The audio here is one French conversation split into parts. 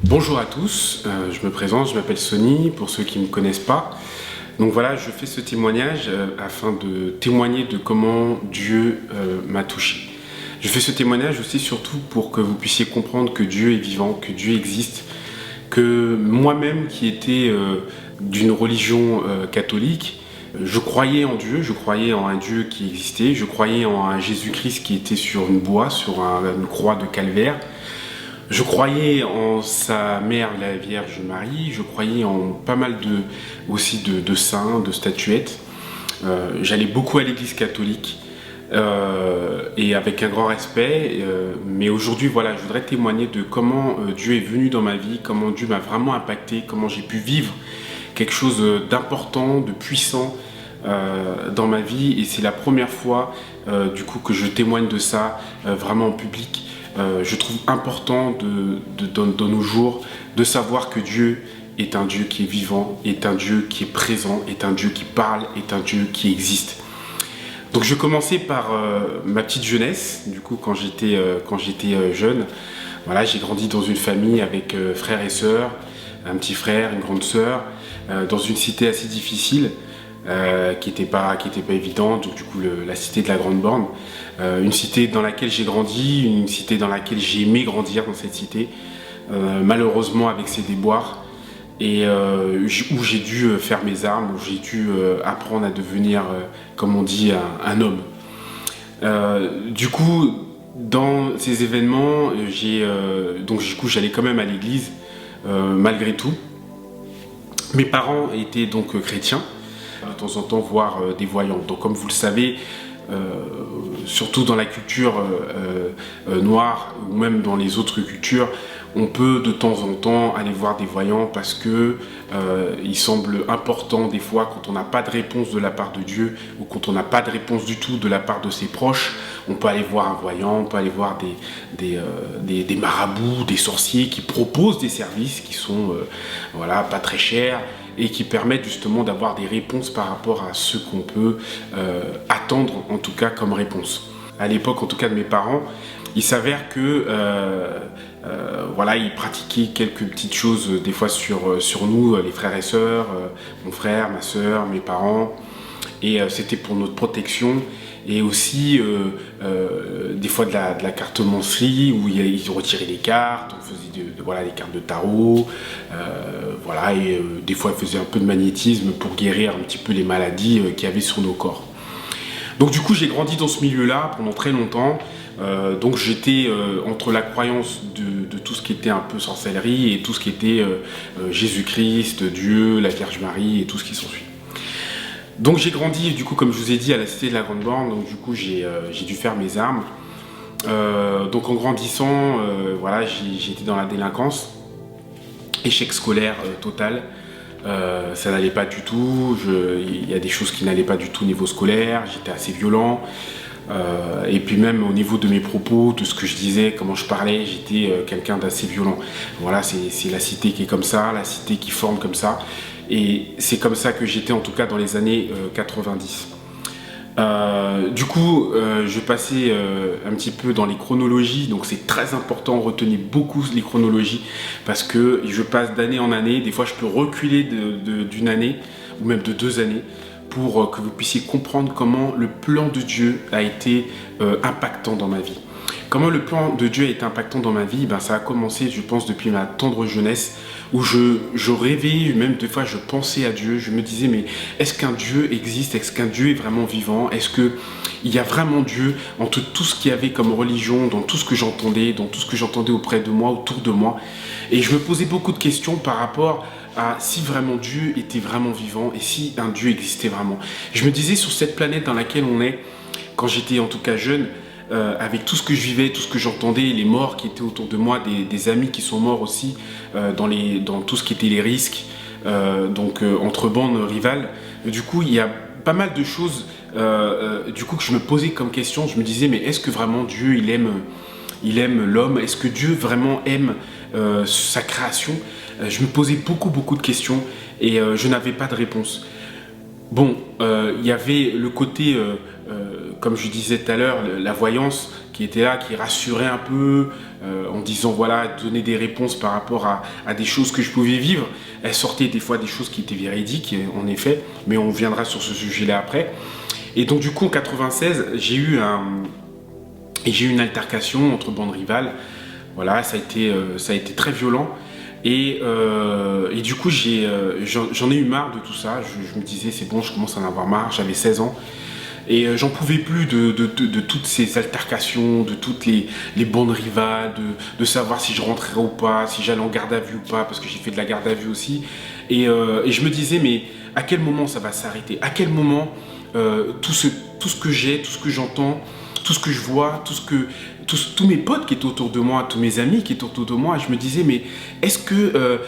Bonjour à tous, je me présente, je m'appelle Sonny, pour ceux qui ne me connaissent pas. Donc voilà, je fais ce témoignage afin de témoigner de comment Dieu m'a touché. Je fais ce témoignage aussi surtout pour que vous puissiez comprendre que Dieu est vivant, que Dieu existe, que moi-même qui étais d'une religion catholique, je croyais en Dieu, je croyais en un Dieu qui existait, je croyais en un Jésus-Christ qui était sur une bois, sur une croix de calvaire. Je croyais en sa mère, la Vierge Marie, je croyais en pas mal aussi de saints, de statuettes. J'allais beaucoup à l'église catholique et avec un grand respect. Mais aujourd'hui, voilà, je voudrais témoigner de comment Dieu est venu dans ma vie, comment Dieu m'a vraiment impacté, comment j'ai pu vivre quelque chose d'important, de puissant dans ma vie. Et c'est la première fois du coup que je témoigne de ça vraiment en public. Je trouve important de nos jours de savoir que Dieu est un Dieu qui est vivant, est un Dieu qui est présent, est un Dieu qui parle, est un Dieu qui existe. Donc je commençais par ma petite jeunesse, du coup quand j'étais jeune. Voilà, j'ai grandi dans une famille avec frères et sœurs, un petit frère, une grande sœur, dans une cité assez difficile. Qui n'était pas évidente, donc du coup la cité de la Grande Borne, une cité dans laquelle j'ai grandi, une cité dans laquelle j'ai aimé grandir dans cette cité, malheureusement avec ses déboires, et où j'ai dû faire mes armes, où j'ai dû apprendre à devenir, comme on dit, un homme. Du coup, dans ces événements, donc du coup j'allais quand même à l'église, malgré tout. Mes parents étaient donc chrétiens, de temps en temps voir des voyants. Donc comme vous le savez, surtout dans la culture noire ou même dans les autres cultures, on peut de temps en temps aller voir des voyants parce que il semble important des fois quand on n'a pas de réponse de la part de Dieu ou quand on n'a pas de réponse du tout de la part de ses proches, on peut aller voir un voyant, on peut aller voir des marabouts, des sorciers qui proposent des services qui sont voilà, pas très chers et qui permettent justement d'avoir des réponses par rapport à ce qu'on peut attendre en tout cas comme réponse. À l'époque en tout cas de mes parents, il s'avère que voilà, ils pratiquaient quelques petites choses des fois sur nous, les frères et sœurs, mon frère, ma sœur, mes parents, et c'était pour notre protection. Et aussi des fois de la cartomancerie où ils retiraient les cartes, on faisait voilà, des cartes de tarot, voilà, et des fois ils faisaient un peu de magnétisme pour guérir un petit peu les maladies qu'il y avait sur nos corps. Donc du coup j'ai grandi dans ce milieu-là pendant très longtemps, donc j'étais entre la croyance de tout ce qui était un peu sorcellerie et tout ce qui était Jésus-Christ, Dieu, la Vierge Marie et tout ce qui s'ensuit. Donc j'ai grandi, du coup, comme je vous ai dit, à la cité de la Grande Borne, donc du coup j'ai dû faire mes armes. Donc en grandissant, voilà, j'ai été dans la délinquance, échec scolaire total, ça n'allait pas du tout, il y a des choses qui n'allaient pas du tout au niveau scolaire, j'étais assez violent, et puis même au niveau de mes propos, de ce que je disais, comment je parlais, j'étais quelqu'un d'assez violent. Voilà, c'est la cité qui est comme ça, la cité qui forme comme ça. Et c'est comme ça que j'étais en tout cas dans les années 90. Du coup, je passais un petit peu dans les chronologies, donc c'est très important, retenez beaucoup les chronologies, parce que je passe d'année en année, des fois je peux reculer d'une année, ou même de 2 années, pour que vous puissiez comprendre comment le plan de Dieu a été impactant dans ma vie. Comment le plan de Dieu a été impactant dans ma vie, ben, ça a commencé, je pense, depuis ma tendre jeunesse, où je rêvais, même des fois je pensais à Dieu, je me disais, mais est-ce qu'un Dieu existe? Est-ce qu'un Dieu est vraiment vivant? Est-ce qu'il y a vraiment Dieu entre tout ce qu'il y avait comme religion, dans tout ce que j'entendais, dans tout ce que j'entendais auprès de moi, autour de moi? Et je me posais beaucoup de questions par rapport à si vraiment Dieu était vraiment vivant et si un Dieu existait vraiment. Je me disais, sur cette planète dans laquelle on est, quand j'étais en tout cas jeune, avec tout ce que je vivais, tout ce que j'entendais, les morts qui étaient autour de moi, des amis qui sont morts aussi dans tout ce qui était les risques, donc entre bandes rivales. Du coup, il y a pas mal de choses du coup que je me posais comme question. Je me disais, mais est-ce que vraiment Dieu, il aime l'homme? Est-ce que Dieu vraiment aime sa création? Je me posais beaucoup de questions et je n'avais pas de réponse. Bon, il y avait le côté, comme je disais tout à l'heure, la voyance qui était là, qui rassurait un peu, en disant voilà, donner des réponses par rapport à des choses que je pouvais vivre. Elle sortait des fois des choses qui étaient véridiques, en effet, mais on viendra sur ce sujet-là après. Et donc du coup en 96, j'ai eu une altercation entre bandes rivales. Voilà, ça a été très violent. Et du coup, j'en ai eu marre de tout ça. Je me disais, c'est bon, je commence à en avoir marre. J'avais 16 ans. Et j'en pouvais plus de toutes ces altercations, de toutes les bandes rivales, de savoir si je rentrais ou pas, si j'allais en garde à vue ou pas, parce que j'ai fait de la garde à vue aussi. Et je me disais, mais à quel moment ça va s'arrêter? À quel moment tout ce que j'ai, tout ce que j'entends, tout ce que je vois, tous mes potes qui étaient autour de moi, tous mes amis qui étaient autour de moi, je me disais, mais est-ce que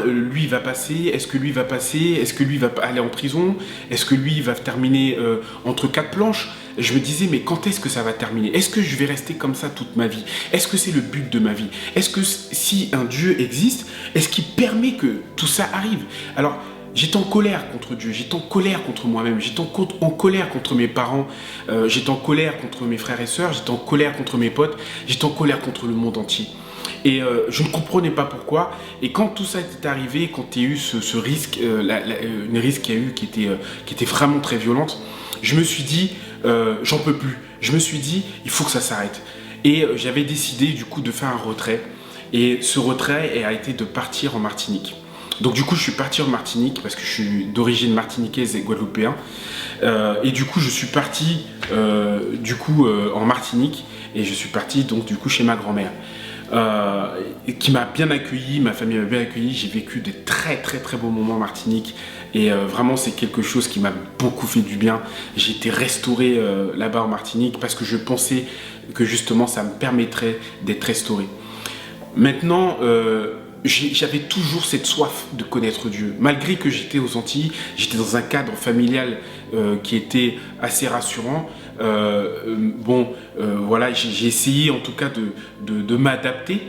lui va passer? Est-ce que lui va passer? Est-ce que lui va aller en prison? Est-ce que lui va terminer entre quatre planches? Je me disais, mais quand est-ce que ça va terminer? Est-ce que je vais rester comme ça toute ma vie? Est-ce que c'est le but de ma vie? Est-ce que si un Dieu existe, est-ce qu'il permet que tout ça arrive? Alors, j'étais en colère contre Dieu, j'étais en colère contre moi-même, j'étais en colère contre mes parents, j'étais en colère contre mes frères et sœurs, j'étais en colère contre mes potes, j'étais en colère contre le monde entier. Et je ne comprenais pas pourquoi. Et quand tout ça était arrivé, quand il y a eu ce risque, une risque qu'il y a eu qui était vraiment très violente, je me suis dit, j'en peux plus. Je me suis dit, il faut que ça s'arrête. Et j'avais décidé du coup de faire un retrait. Et ce retrait a été de partir en Martinique. Donc du coup je suis parti en Martinique parce que je suis d'origine martiniquaise et guadeloupéen. Et du coup je suis parti en Martinique et je suis parti donc du coup chez ma grand-mère. Qui m'a bien accueilli, ma famille m'a bien accueilli, j'ai vécu des très très très beaux moments en Martinique et vraiment c'est quelque chose qui m'a beaucoup fait du bien. J'ai été restauré là-bas en Martinique parce que je pensais que justement ça me permettrait d'être restauré. Maintenant, j'avais toujours cette soif de connaître Dieu. Malgré que j'étais aux Antilles, j'étais dans un cadre familial qui était assez rassurant. Voilà, j'ai essayé en tout cas de m'adapter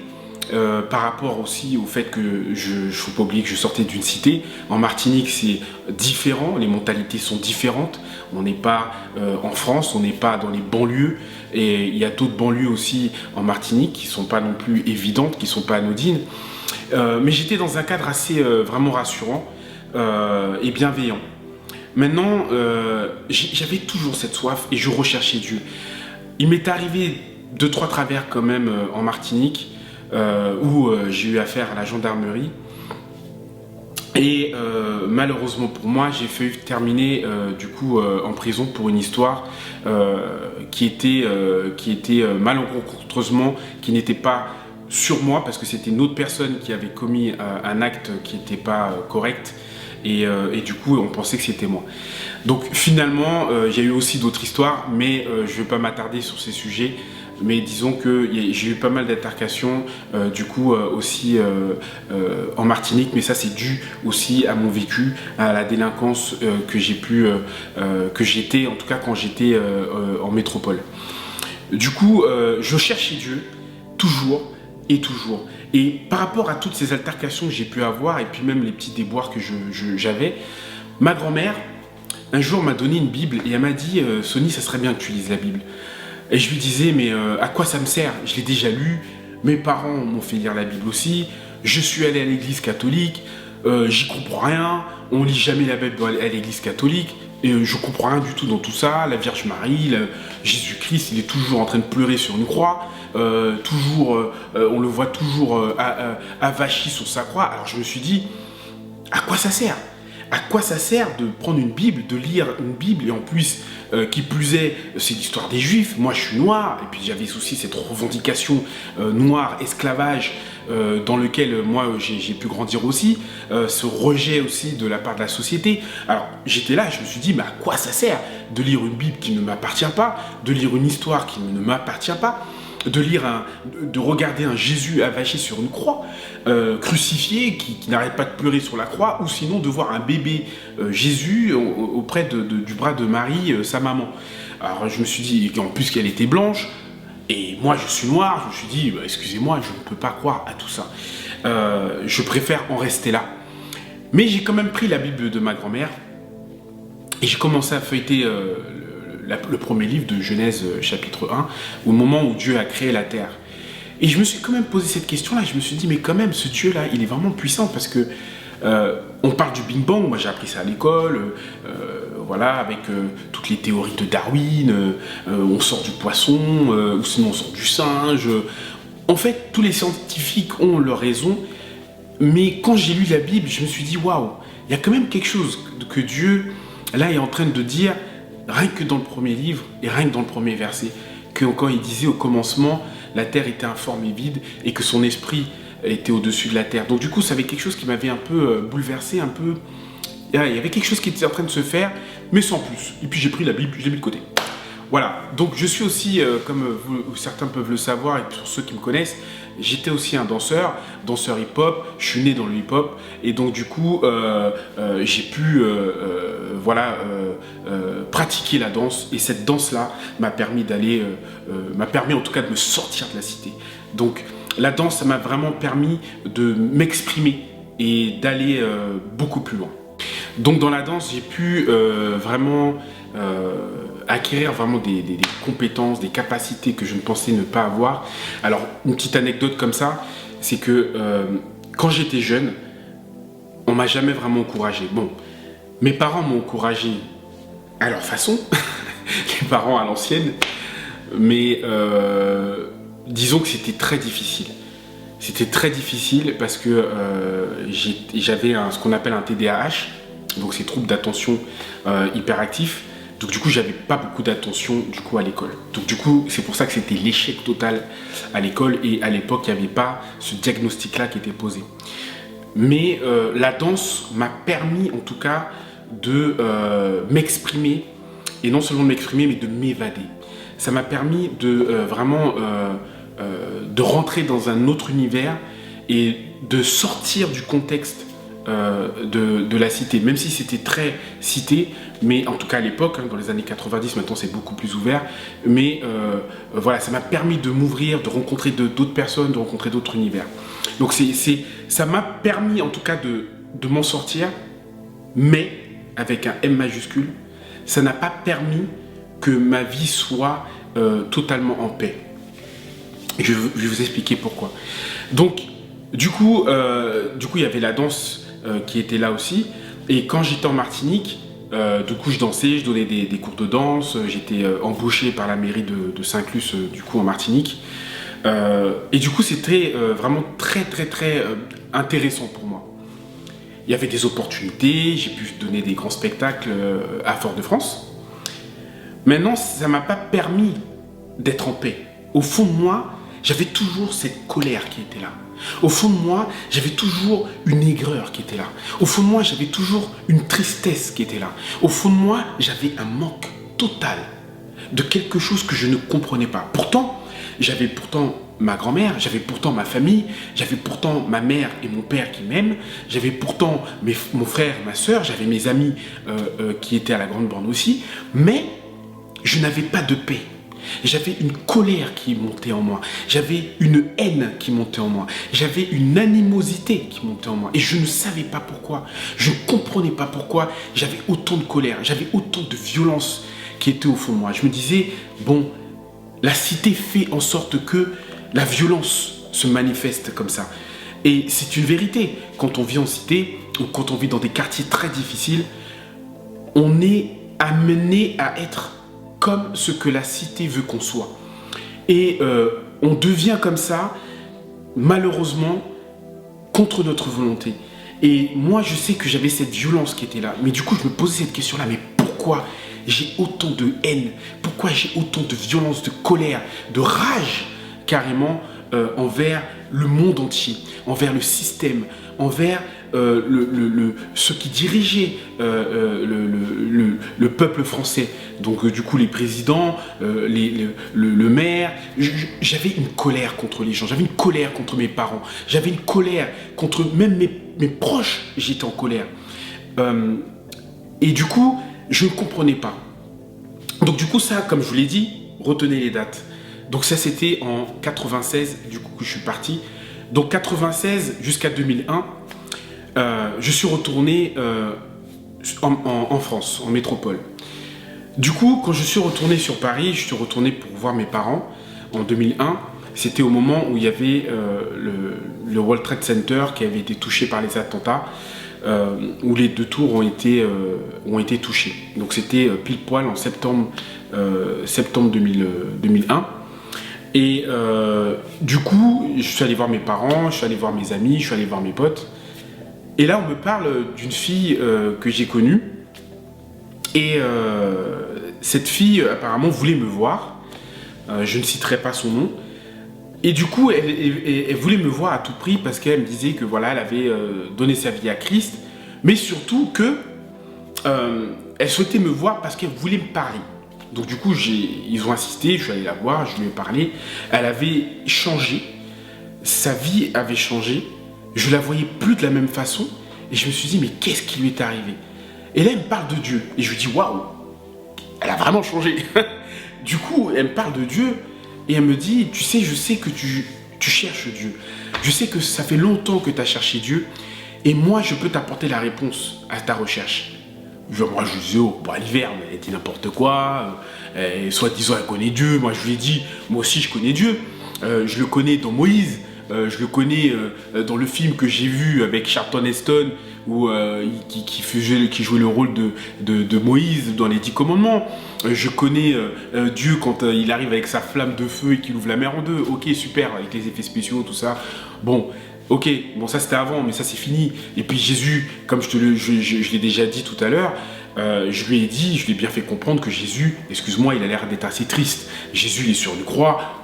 par rapport aussi au fait que je ne faut pas oublier que je sortais d'une cité. En Martinique, c'est différent, les mentalités sont différentes. On n'est pas en France, on n'est pas dans les banlieues. Et il y a d'autres banlieues aussi en Martinique qui ne sont pas non plus évidentes, qui ne sont pas anodines. Mais j'étais dans un cadre assez vraiment rassurant et bienveillant. Maintenant, j'avais toujours cette soif et je recherchais Dieu. Il m'est arrivé 2-3 travers quand même en Martinique où j'ai eu affaire à la gendarmerie. Et malheureusement pour moi, j'ai failli terminer en prison pour une histoire qui était malencontreusement, qui n'était pas sur moi parce que c'était une autre personne qui avait commis un acte qui n'était pas correct et du coup on pensait que c'était moi. Donc finalement il y a eu aussi d'autres histoires mais je ne vais pas m'attarder sur ces sujets, mais disons que j'ai eu pas mal d'altercations aussi en Martinique, mais ça c'est dû aussi à mon vécu, à la délinquance que j'étais en tout cas quand j'étais en métropole. Du coup je cherchais Dieu toujours et toujours. Et par rapport à toutes ces altercations que j'ai pu avoir, et puis même les petits déboires que j'avais, ma grand-mère, un jour m'a donné une Bible et elle m'a dit « Sony, ça serait bien que tu lises la Bible ». Et je lui disais « Mais à quoi ça me sert? Je l'ai déjà lu, mes parents m'ont fait lire la Bible aussi, je suis allé à l'église catholique, j'y comprends rien, on lit jamais la Bible à l'église catholique, et je comprends rien du tout dans tout ça, la Vierge Marie, Jésus-Christ, il est toujours en train de pleurer sur une croix, on le voit toujours avachi sur sa croix. » Alors je me suis dit, à quoi ça sert? À quoi ça sert de prendre une Bible, de lire une Bible, et en plus, qui plus est, c'est l'histoire des Juifs, moi je suis noir, et puis j'avais aussi cette revendication noire, esclavage, dans lequel moi j'ai pu grandir aussi, ce rejet aussi de la part de la société. Alors j'étais là, je me suis dit, mais à quoi ça sert de lire une Bible qui ne m'appartient pas, de lire une histoire qui ne m'appartient pas, de regarder un Jésus avachi sur une croix, crucifié, qui n'arrête pas de pleurer sur la croix, ou sinon de voir un bébé Jésus auprès du bras de Marie, sa maman. Alors je me suis dit, en plus qu'elle était blanche, et moi je suis noir, je me suis dit, bah, excusez-moi, je ne peux pas croire à tout ça. Je préfère en rester là. Mais j'ai quand même pris la Bible de ma grand-mère, et j'ai commencé à feuilleter le premier livre de Genèse chapitre 1, au moment où Dieu a créé la terre. Et je me suis quand même posé cette question-là, je me suis dit, mais quand même, ce Dieu-là, il est vraiment puissant, parce que on parle du Big Bang, moi j'ai appris ça à l'école, voilà, avec toutes les théories de Darwin, on sort du poisson, ou sinon on sort du singe. En fait, tous les scientifiques ont leur raison, mais quand j'ai lu la Bible, je me suis dit, waouh, il y a quand même quelque chose que Dieu, là, est en train de dire, rien que dans le premier livre, et rien que dans le premier verset, que quand il disait au commencement, la terre était informe et vide, et que son esprit était au-dessus de la terre. Donc du coup, ça avait quelque chose qui m'avait un peu bouleversé, un peu... Il y avait quelque chose qui était en train de se faire, mais sans plus. Et puis j'ai pris la Bible, je l'ai mis de côté. Voilà, donc je suis aussi, comme certains peuvent le savoir, et pour ceux qui me connaissent, j'étais aussi un danseur hip-hop, je suis né dans le hip-hop, et donc du coup, j'ai pu pratiquer la danse, et cette danse-là m'a permis en tout cas de me sortir de la cité. Donc la danse, ça m'a vraiment permis de m'exprimer et d'aller beaucoup plus loin. Donc dans la danse, j'ai pu vraiment acquérir vraiment des compétences, des capacités que je ne pensais ne pas avoir. Alors une petite anecdote comme ça, c'est que quand j'étais jeune, on m'a jamais vraiment encouragé. Bon, mes parents m'ont encouragé à leur façon, les parents à l'ancienne, mais disons que c'était très difficile. C'était très difficile parce que j'avais ce qu'on appelle un TDAH, donc c'est trouble d'attention hyperactif. Donc du coup, j'avais pas beaucoup d'attention du coup à l'école. Donc du coup, c'est pour ça que c'était l'échec total à l'école, et à l'époque, il n'y avait pas ce diagnostic-là qui était posé. Mais la danse m'a permis en tout cas de m'exprimer, et non seulement de m'exprimer, mais de m'évader. Ça m'a permis de vraiment de rentrer dans un autre univers et de sortir du contexte de la cité, même si c'était très cité, mais en tout cas à l'époque, dans les années 90, maintenant c'est beaucoup plus ouvert, mais voilà, ça m'a permis de m'ouvrir, de rencontrer d'autres personnes, de rencontrer d'autres univers. Donc ça m'a permis en tout cas de m'en sortir, mais avec un M majuscule, ça n'a pas permis que ma vie soit totalement en paix. Je vais vous expliquer pourquoi. Donc, du coup, il y avait la danse qui était là aussi. Et quand j'étais en Martinique, du coup, je dansais, je donnais des cours de danse. J'étais embauché par la mairie de Saint-Clus, du coup, en Martinique. Et du coup, c'était vraiment très, très, très intéressant pour moi. Il y avait des opportunités. J'ai pu donner des grands spectacles à Fort-de-France. Maintenant, ça ne m'a pas permis d'être en paix. Au fond de moi, j'avais toujours cette colère qui était là. Au fond de moi, j'avais toujours une aigreur qui était là. Au fond de moi, j'avais toujours une tristesse qui était là. Au fond de moi, j'avais un manque total de quelque chose que je ne comprenais pas. Pourtant, j'avais ma grand-mère, j'avais pourtant ma famille, j'avais pourtant ma mère et mon père qui m'aiment, j'avais pourtant mon frère, ma soeur, j'avais mes amis qui étaient à la Grande Borne aussi, mais je n'avais pas de paix. J'avais une colère qui montait en moi, j'avais une haine qui montait en moi, j'avais une animosité qui montait en moi, et je ne savais pas pourquoi, je ne comprenais pas pourquoi j'avais autant de colère, j'avais autant de violence qui était au fond de moi. Je me disais, bon, la cité fait en sorte que la violence se manifeste comme ça. Et c'est une vérité, quand on vit en cité, ou quand on vit dans des quartiers très difficiles, on est amené à être comme ce que la cité veut qu'on soit. Et on devient comme ça, malheureusement, contre notre volonté. Et moi, je sais que j'avais cette violence qui était là. Mais du coup, je me posais cette question-là, mais pourquoi j'ai autant de haine? Pourquoi j'ai autant de violence, de colère, de rage, carrément, envers le monde entier, envers le système, envers ceux qui dirigeaient le peuple français. Donc du coup les présidents, le maire. J'avais une colère contre les gens, j'avais une colère contre mes parents, j'avais une colère contre même mes proches, j'étais en colère. Et du coup, je ne comprenais pas. Donc du coup ça, comme je vous l'ai dit, retenez les dates. Donc ça c'était en 96, du coup que je suis parti. Donc 96 jusqu'à 2001, je suis retourné en France, en métropole. Du coup, quand je suis retourné sur Paris, je suis retourné pour voir mes parents en 2001. C'était au moment où il y avait le World Trade Center qui avait été touché par les attentats, où les 2 tours ont été touchés. Donc c'était pile poil en septembre 2001. Et du coup, je suis allé voir mes parents, je suis allé voir mes amis, je suis allé voir mes potes. Et là, on me parle d'une fille que j'ai connue. Et cette fille, apparemment, voulait me voir. Je ne citerai pas son nom. Et du coup, elle voulait me voir à tout prix parce qu'elle me disait que voilà, elle avait donné sa vie à Christ. Mais surtout que elle souhaitait me voir parce qu'elle voulait me parler. Donc du coup, ils ont insisté, je suis allé la voir, je lui ai parlé. Elle avait changé. Sa vie avait changé. Je la voyais plus de la même façon. Et je me suis dit, mais qu'est-ce qui lui est arrivé? Et là, elle me parle de Dieu. Et je lui dis, waouh, elle a vraiment changé. Du coup, elle me parle de Dieu. Et elle me dit, tu sais, je sais que tu cherches Dieu. Je sais que ça fait longtemps que tu as cherché Dieu. Et moi, je peux t'apporter la réponse à ta recherche. Moi, je lui disais, oh, bon, l'hiver, mais elle dit n'importe quoi. Soit-disant, elle connaît Dieu. Moi, je lui ai dit, moi aussi, je connais Dieu. Je le connais dans Moïse. Je le connais dans le film que j'ai vu avec Charlton Heston, où, qui jouait le rôle de Moïse dans les 10 commandements. Je connais Dieu quand il arrive avec sa flamme de feu et qu'il ouvre la mer en deux. Ok, super, avec les effets spéciaux, tout ça. Bon, ok, bon ça c'était avant, mais ça c'est fini. Et puis Jésus, comme je l'ai déjà dit tout à l'heure, je lui ai dit, je lui ai bien fait comprendre que Jésus, excuse-moi, il a l'air d'être assez triste. Jésus, il est sur une croix.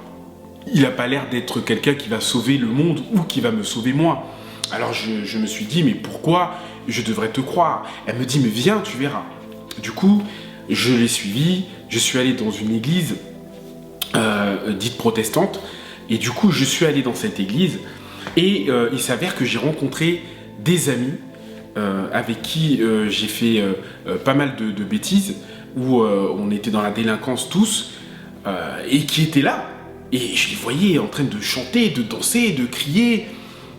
Il n'a pas l'air d'être quelqu'un qui va sauver le monde ou qui va me sauver moi. Alors je me suis dit, mais pourquoi je devrais te croire? Elle me dit, mais viens, tu verras. Du coup, je l'ai suivie, je suis allé dans une église dite protestante, et du coup, je suis allé dans cette église, et il s'avère que j'ai rencontré des amis avec qui j'ai fait pas mal de bêtises, où on était dans la délinquance tous, et qui étaient là. Et je les voyais en train de chanter, de danser, de crier.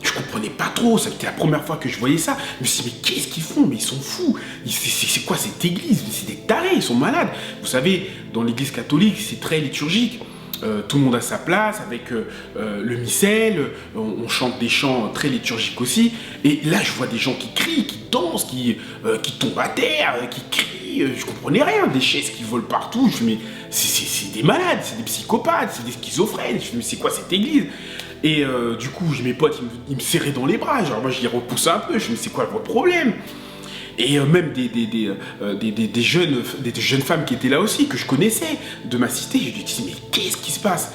Je comprenais pas trop, c'était la première fois que je voyais ça. Je me suis dit, mais qu'est-ce qu'ils font? Mais ils sont fous. C'est quoi cette église? C'est des tarés, ils sont malades. Vous savez, dans l'église catholique, c'est très liturgique. Tout le monde a sa place, avec le missel, on chante des chants très liturgiques aussi. Et là, je vois des gens qui crient, qui dansent, qui tombent à terre, qui crient. Je comprenais rien, des chaises qui volent partout. Je me dis, mais c'est des malades, c'est des psychopathes, c'est des schizophrènes. Je me dis, mais c'est quoi cette église? Et du coup, mes potes, ils me serraient dans les bras. Genre, moi, je les repoussais un peu. Je me dis, c'est quoi votre problème? Et même des jeunes femmes qui étaient là aussi, que je connaissais de ma cité. Je lui disais, mais qu'est-ce qui se passe?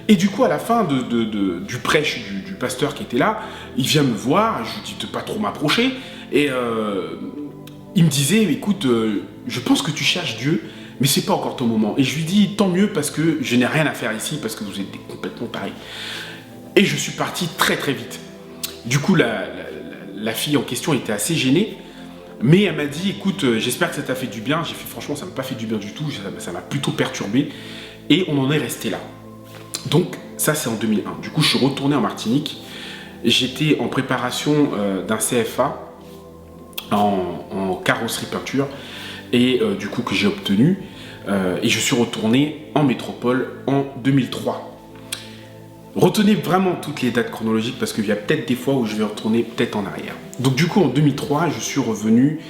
Et du coup, à la fin du prêche du pasteur qui était là, il vient me voir. Je lui dis de pas trop m'approcher. Et il me disait, écoute, je pense que tu cherches Dieu, mais c'est pas encore ton moment. Et je lui dis, tant mieux, parce que je n'ai rien à faire ici, parce que vous êtes complètement pareil. Et je suis parti très très vite. Du coup, la fille en question était assez gênée, mais elle m'a dit, écoute, j'espère que ça t'a fait du bien. J'ai fait, franchement, ça m'a pas fait du bien du tout, ça m'a plutôt perturbé. Et on en est resté là. Donc, ça c'est en 2001. Du coup, je suis retourné en Martinique. J'étais en préparation d'un CFA en carrosserie peinture, et du coup que j'ai obtenu. Et je suis retourné en métropole en 2003. Retenez vraiment toutes les dates chronologiques parce qu'il y a peut-être des fois où je vais retourner peut-être en arrière. Donc du coup en 2003, je suis revenu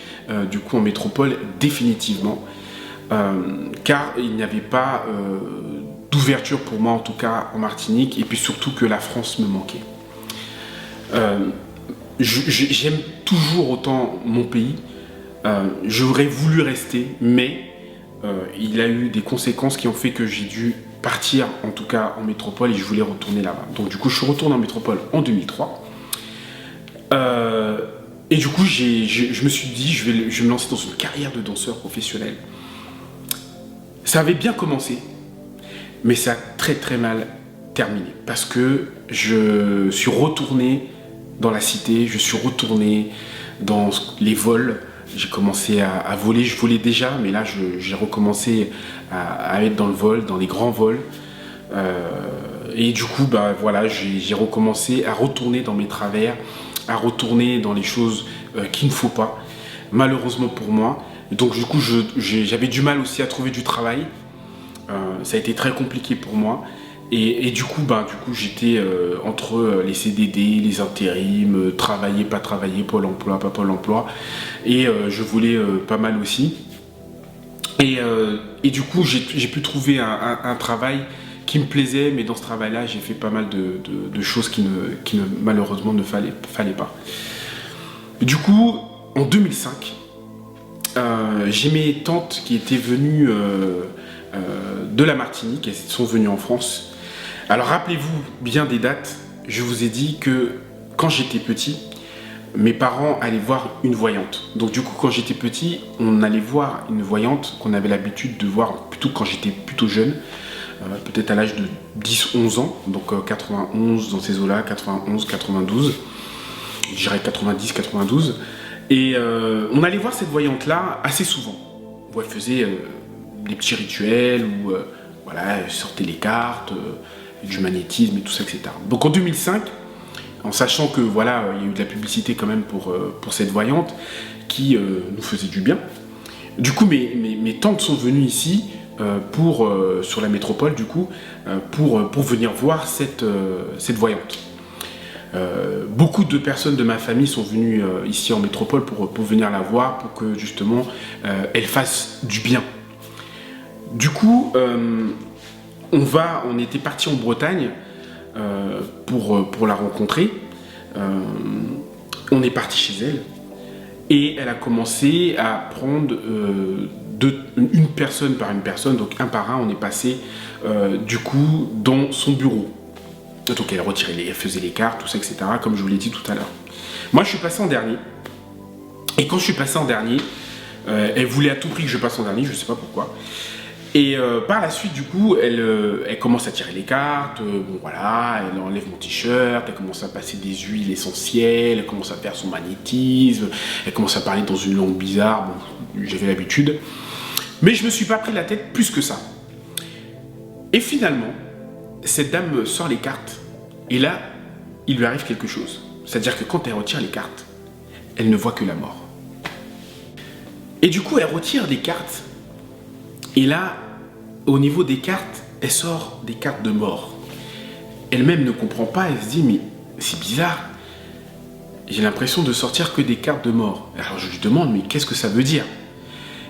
du coup en métropole définitivement, car il n'y avait pas d'ouverture pour moi en tout cas en Martinique, et puis surtout que la France me manquait. J'aime toujours autant mon pays, j'aurais voulu rester, mais il a eu des conséquences qui ont fait que j'ai dû partir en tout cas en métropole, et je voulais retourner là-bas. Donc du coup je suis retourné en métropole en 2003, et du coup je me suis dit je vais me lancer dans une carrière de danseur professionnel. Ça avait bien commencé, mais ça a très très mal terminé, parce que je suis retourné dans la cité, je suis retourné dans les vols. J'ai commencé à voler, je volais déjà, mais là j'ai recommencé à être dans le vol, dans les grands vols. Et du coup, bah, voilà, j'ai recommencé à retourner dans mes travers, à retourner dans les choses qu'il ne faut pas. Malheureusement pour moi, Donc du coup, j'avais du mal aussi à trouver du travail. Ça a été très compliqué pour moi. Et du coup, j'étais entre les CDD, les intérims, travailler, pas travailler, Pôle emploi, pas Pôle emploi. Et je voulais pas mal aussi. Et du coup, j'ai pu trouver un travail qui me plaisait, mais dans ce travail-là, j'ai fait pas mal de choses qui malheureusement ne fallait pas. Du coup, en 2005, j'ai mes tantes qui étaient venues de la Martinique, elles sont venues en France. Alors rappelez-vous bien des dates, je vous ai dit que quand j'étais petit, mes parents allaient voir une voyante. Donc du coup, quand j'étais petit, on allait voir une voyante qu'on avait l'habitude de voir plutôt quand j'étais plutôt jeune, peut-être à l'âge de 10-11 ans, donc 91 dans ces eaux-là, 91, 92, je dirais 90, 92. Et on allait voir cette voyante-là assez souvent, où elle faisait des petits rituels, où voilà, elle sortait les cartes, du magnétisme et tout ça, etc. Donc en 2005, en sachant que voilà, il y a eu de la publicité quand même pour cette voyante qui nous faisait du bien. Du coup, mes tantes sont venues ici sur la métropole, du coup, pour venir voir cette voyante. Beaucoup de personnes de ma famille sont venues ici en métropole pour venir la voir, pour que justement elle fasse du bien. Du coup, on était parti en Bretagne pour la rencontrer. On est parti chez elle et elle a commencé à prendre une personne par une personne, donc un par un, on est passé du coup dans son bureau. Donc elle faisait les cartes, tout ça, etc., comme je vous l'ai dit tout à l'heure. Moi, je suis passé en dernier. Et quand je suis passé en dernier, elle voulait à tout prix que je passe en dernier, je ne sais pas pourquoi. Et par la suite, du coup, elle commence à tirer les cartes, bon voilà, elle enlève mon t-shirt, elle commence à passer des huiles essentielles, elle commence à faire son magnétisme, elle commence à parler dans une langue bizarre, bon, j'avais l'habitude. Mais je ne me suis pas pris la tête plus que ça. Et finalement, cette dame sort les cartes, et là, il lui arrive quelque chose. C'est-à-dire que quand elle retire les cartes, elle ne voit que la mort. Et du coup, elle retire des cartes, et là, au niveau des cartes, elle sort des cartes de mort. Elle-même ne comprend pas, elle se dit, mais c'est bizarre, j'ai l'impression de sortir que des cartes de mort. Alors je lui demande, mais qu'est-ce que ça veut dire?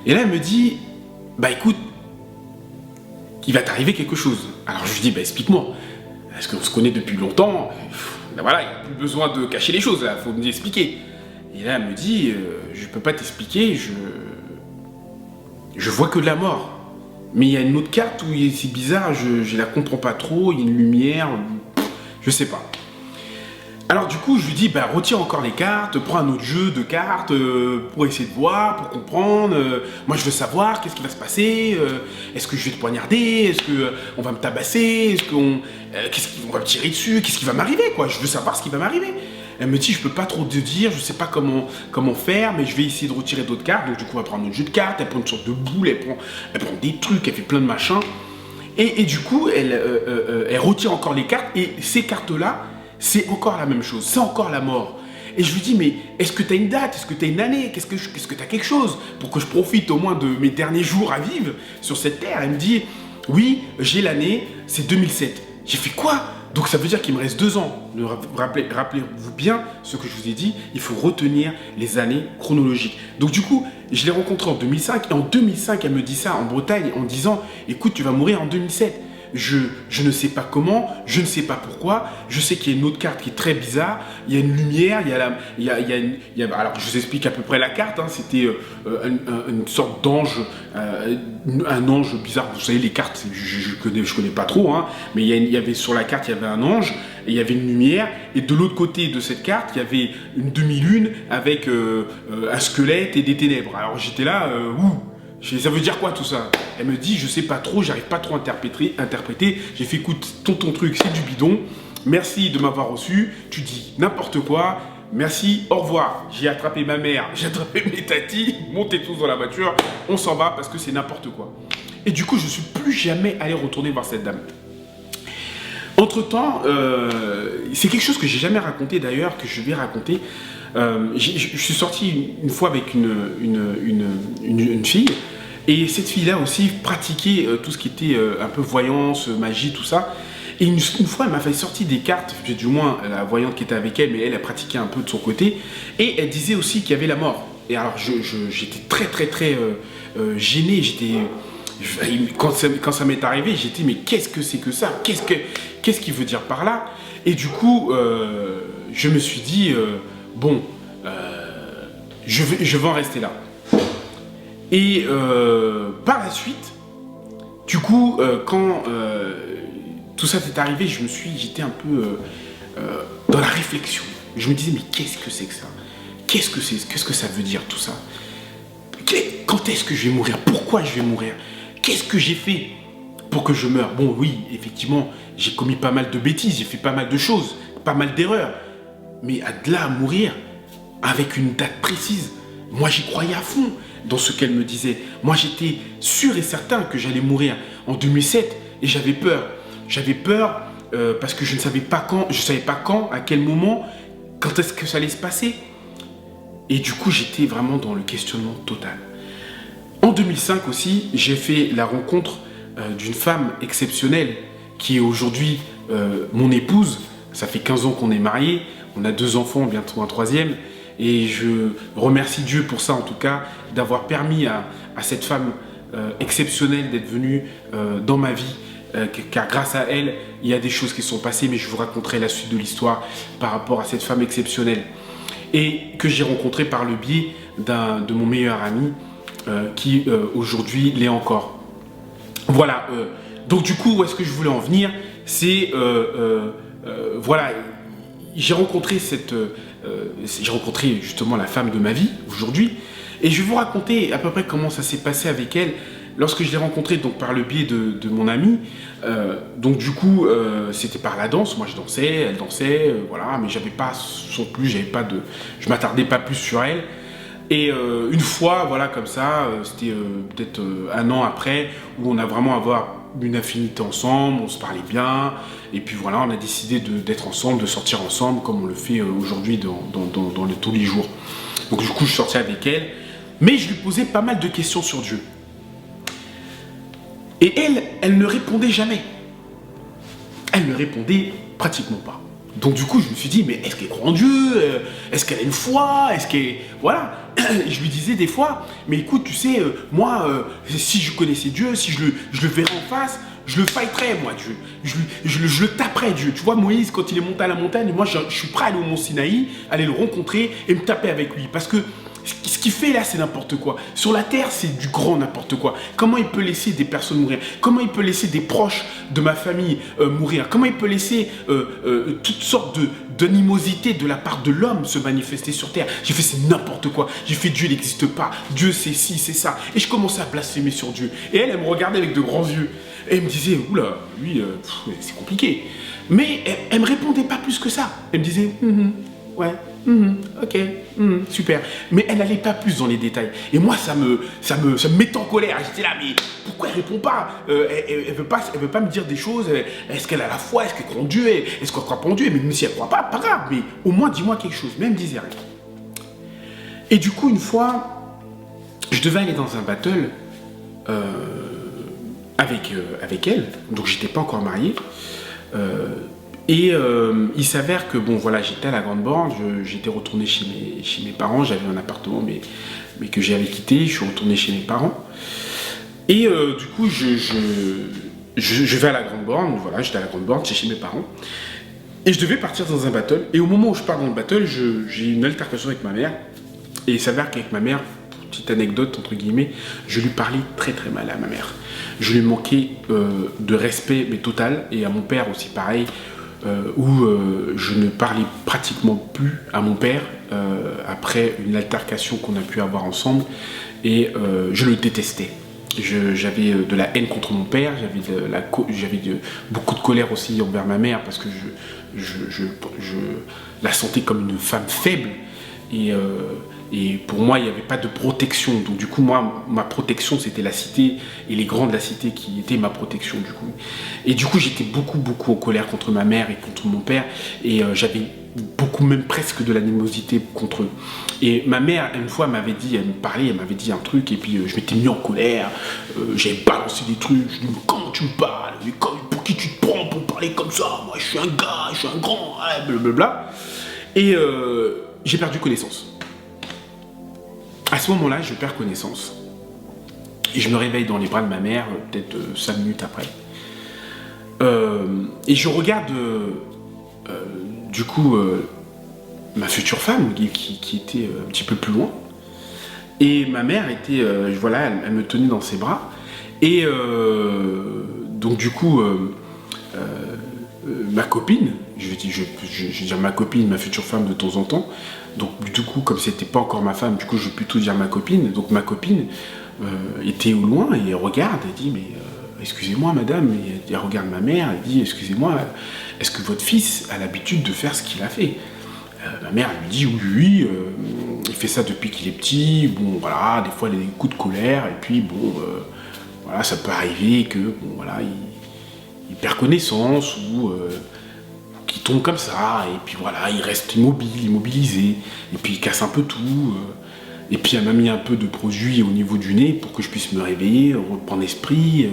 Et là, elle me dit, bah écoute, il va t'arriver quelque chose. Alors je lui dis, bah explique-moi. Parce qu'on se connaît depuis longtemps, ben voilà, il n'y a plus besoin de cacher les choses, là, il faut nous expliquer. Et là, elle me dit, je peux pas t'expliquer, je vois que de la mort. Mais il y a une autre carte où c'est bizarre, je la comprends pas trop, il y a une lumière, je sais pas. Alors du coup, je lui dis, bah retire encore les cartes, prends un autre jeu de cartes pour essayer de voir, pour comprendre. Moi, je veux savoir qu'est-ce qui va se passer. Est-ce que je vais te poignarder? Est-ce qu'on va me tabasser? Est-ce qu'on va me tirer dessus? Qu'est-ce qui va m'arriver, quoi? Je veux savoir ce qui va m'arriver. Elle me dit, je peux pas trop te dire, je sais pas comment faire, mais je vais essayer de retirer d'autres cartes. Donc du coup, elle prend un autre jeu de cartes, elle prend une sorte de boule, elle prend des trucs, elle fait plein de machins. Et du coup, elle retire encore les cartes, et ces cartes-là, c'est encore la même chose, c'est encore la mort. Et je lui dis, mais est-ce que tu as une date? Est-ce que tu as une année? Qu'est-ce que tu as quelque chose pour que je profite au moins de mes derniers jours à vivre sur cette terre? Elle me dit, oui, j'ai l'année, c'est 2007. J'ai fait quoi? Donc ça veut dire qu'il me reste 2 ans. Rappelez-vous bien ce que je vous ai dit, il faut retenir les années chronologiques. Donc du coup, je l'ai rencontrée en 2005, et en 2005, elle me dit ça en Bretagne en disant, écoute, tu vas mourir en 2007. Je ne sais pas comment, je ne sais pas pourquoi, je sais qu'il y a une autre carte qui est très bizarre, il y a une lumière, alors je vous explique à peu près la carte, hein, c'était une sorte d'ange, un ange bizarre, vous savez les cartes, je connais pas trop, hein, mais il y avait sur la carte, il y avait un ange, et il y avait une lumière, et de l'autre côté de cette carte, il y avait une demi-lune avec un squelette et des ténèbres. Alors j'étais là, ça veut dire quoi tout ça? Elle me dit, je sais pas trop, j'arrive pas trop à interpréter. J'ai fait, écoute, ton truc, c'est du bidon. Merci de m'avoir reçu. Tu dis n'importe quoi. Merci, au revoir. J'ai attrapé ma mère, j'ai attrapé mes tatis. Montez tous dans la voiture. On s'en va parce que c'est n'importe quoi. Et du coup, je suis plus jamais allé retourner voir cette dame. Entre-temps, c'est quelque chose que j'ai jamais raconté d'ailleurs, que je vais raconter. Je suis sorti une fois avec une fille, et cette fille-là aussi pratiquait tout ce qui était un peu voyance, magie, tout ça. Et une fois, elle m'a fait sortir des cartes, du moins la voyante qui était avec elle, mais elle pratiquait un peu de son côté, et elle disait aussi qu'il y avait la mort. Et alors j'étais très gêné, quand ça m'est arrivé, j'étais mais qu'est-ce que c'est que ça? Qu'est-ce qu'il veut dire par là? Et du coup, je me suis dit, bon, je vais en rester là. Et par la suite, du coup, quand tout ça t'est arrivé, j'étais un peu dans la réflexion. Je me disais, mais qu'est-ce que c'est que ça? Qu'est-ce que ça veut dire tout ça? Quand est-ce que je vais mourir? Pourquoi je vais mourir? Qu'est-ce que j'ai fait pour que je meure? Bon, oui, effectivement, j'ai commis pas mal de bêtises, j'ai fait pas mal de choses, pas mal d'erreurs. Mais de là à mourir, avec une date précise, moi j'y croyais à fond dans ce qu'elle me disait. Moi j'étais sûr et certain que j'allais mourir en 2007 et j'avais peur. J'avais peur parce que je ne savais pas quand, à quel moment, quand est-ce que ça allait se passer. Et du coup, j'étais vraiment dans le questionnement total. En 2005 aussi, j'ai fait la rencontre d'une femme exceptionnelle qui est aujourd'hui mon épouse. Ça fait 15 ans qu'on est mariés, on a 2 enfants, bientôt un 3e. Et je remercie Dieu pour ça en tout cas, d'avoir permis à cette femme exceptionnelle d'être venue dans ma vie. Car grâce à elle, il y a des choses qui sont passées, mais je vous raconterai la suite de l'histoire par rapport à cette femme exceptionnelle. Et que j'ai rencontré par le biais de mon meilleur ami qui aujourd'hui l'est encore. Voilà, donc du coup, où est-ce que je voulais en venir? C'est, voilà, j'ai rencontré justement la femme de ma vie aujourd'hui, et je vais vous raconter à peu près comment ça s'est passé avec elle lorsque je l'ai rencontrée donc par le biais de mon ami. Donc du coup, c'était par la danse. Moi, je dansais, elle dansait, voilà, mais j'avais pas son plus, je m'attardais pas plus sur elle. Et une fois, voilà, comme ça, c'était peut-être 1 an après, où on a vraiment avoir une affinité ensemble, on se parlait bien, et puis voilà, on a décidé d'être ensemble, de sortir ensemble, comme on le fait aujourd'hui dans tous les jours. Donc du coup, je sortais avec elle, mais je lui posais pas mal de questions sur Dieu. Et elle ne répondait jamais. Elle ne répondait pratiquement pas. Donc du coup, je me suis dit, mais est-ce qu'elle croit en Dieu? Est-ce qu'elle a une foi? Est-ce qu'elle... Voilà. Je lui disais des fois, mais écoute, tu sais, moi, si je connaissais Dieu, si je le verrais en face, je le fighterais, moi, Dieu. Je le taperais, Dieu. Tu vois, Moïse, quand il est monté à la montagne, moi, je suis prêt à aller au mont Sinaï, aller le rencontrer et me taper avec lui. Parce que ce qu'il fait là, c'est n'importe quoi. Sur la terre, c'est du grand n'importe quoi. Comment il peut laisser des personnes mourir? Comment il peut laisser des proches de ma famille mourir? Comment il peut laisser toutes sortes d'animosité de la part de l'homme se manifester sur terre? J'ai fait, c'est n'importe quoi. J'ai fait, Dieu n'existe pas. Dieu, c'est ci, c'est ça. Et je commençais à blasphémer sur Dieu. Et elle me regardait avec de grands yeux. Et elle me disait, oula, lui, c'est compliqué. Mais elle me répondait pas plus que ça. Elle me disait, ouais. Ok, super. Mais elle n'allait pas plus dans les détails. Et moi, ça me mettait en colère. J'étais là, mais pourquoi elle répond pas? Elle veut pas me dire des choses. Est-ce qu'elle a la foi? Est-ce qu'elle croit en Dieu? Est-ce qu'elle croit pas en Dieu? Mais si elle croit pas, pas grave. Mais au moins, dis-moi quelque chose. Mais elle me disait rien. Et du coup, une fois, je devais aller dans un battle avec elle. Donc, j'étais pas encore marié. Et il s'avère que, bon, voilà, j'étais à la Grande Borne, j'étais retourné chez mes parents, j'avais un appartement, mais que j'avais quitté, je suis retourné chez mes parents. Et du coup, je vais à la Grande Borne, voilà, j'étais à la Grande Borne, c'est chez mes parents. Et je devais partir dans un battle, et au moment où je pars dans le battle, j'ai une altercation avec ma mère. Et il s'avère qu'avec ma mère, petite anecdote, entre guillemets, je lui parlais très très mal à ma mère. Je lui manquais de respect, mais total, et à mon père aussi pareil. Où je ne parlais pratiquement plus à mon père après une altercation qu'on a pu avoir ensemble, et je le détestais. J'avais de la haine contre mon père, j'avais beaucoup de colère aussi envers ma mère parce que je la sentais comme une femme faible, et pour moi il n'y avait pas de protection. Donc du coup moi, ma protection c'était la cité et les grands de la cité qui étaient ma protection du coup. Et du coup j'étais beaucoup en colère contre ma mère et contre mon père, et j'avais beaucoup, même presque de l'animosité contre eux. Et ma mère, une fois, m'avait dit, elle me parlait, elle m'avait dit un truc, et puis je m'étais mis en colère, j'avais balancé des trucs, je dis, mais comment tu me parles, mais pour qui tu te prends pour parler comme ça, moi je suis un gars, je suis un grand, blablabla. Et j'ai perdu connaissance. À ce moment-là, je perds connaissance. Et je me réveille dans les bras de ma mère, peut-être 5 minutes après. Et je regarde, du coup, ma future femme, qui était un petit peu plus loin. Et ma mère était, voilà, elle me tenait dans ses bras. Et donc, du coup, ma copine, je vais dire ma copine, ma future femme de temps en temps. Donc, du coup, comme c'était pas encore ma femme, du coup, je vais plutôt dire ma copine. Donc, ma copine était au loin et elle regarde et dit, mais excusez-moi, madame. Et elle regarde ma mère, elle dit, excusez-moi, est-ce que votre fils a l'habitude de faire ce qu'il a fait? Ma mère lui dit oui, il fait ça depuis qu'il est petit, bon voilà, des fois il a des coups de colère, et puis bon, voilà, ça peut arriver que, bon voilà, il perd connaissance, ou qu'il tombe comme ça, et puis voilà, il reste immobilisé, et puis il casse un peu tout, et puis elle m'a mis un peu de produit au niveau du nez pour que je puisse me réveiller, reprendre esprit,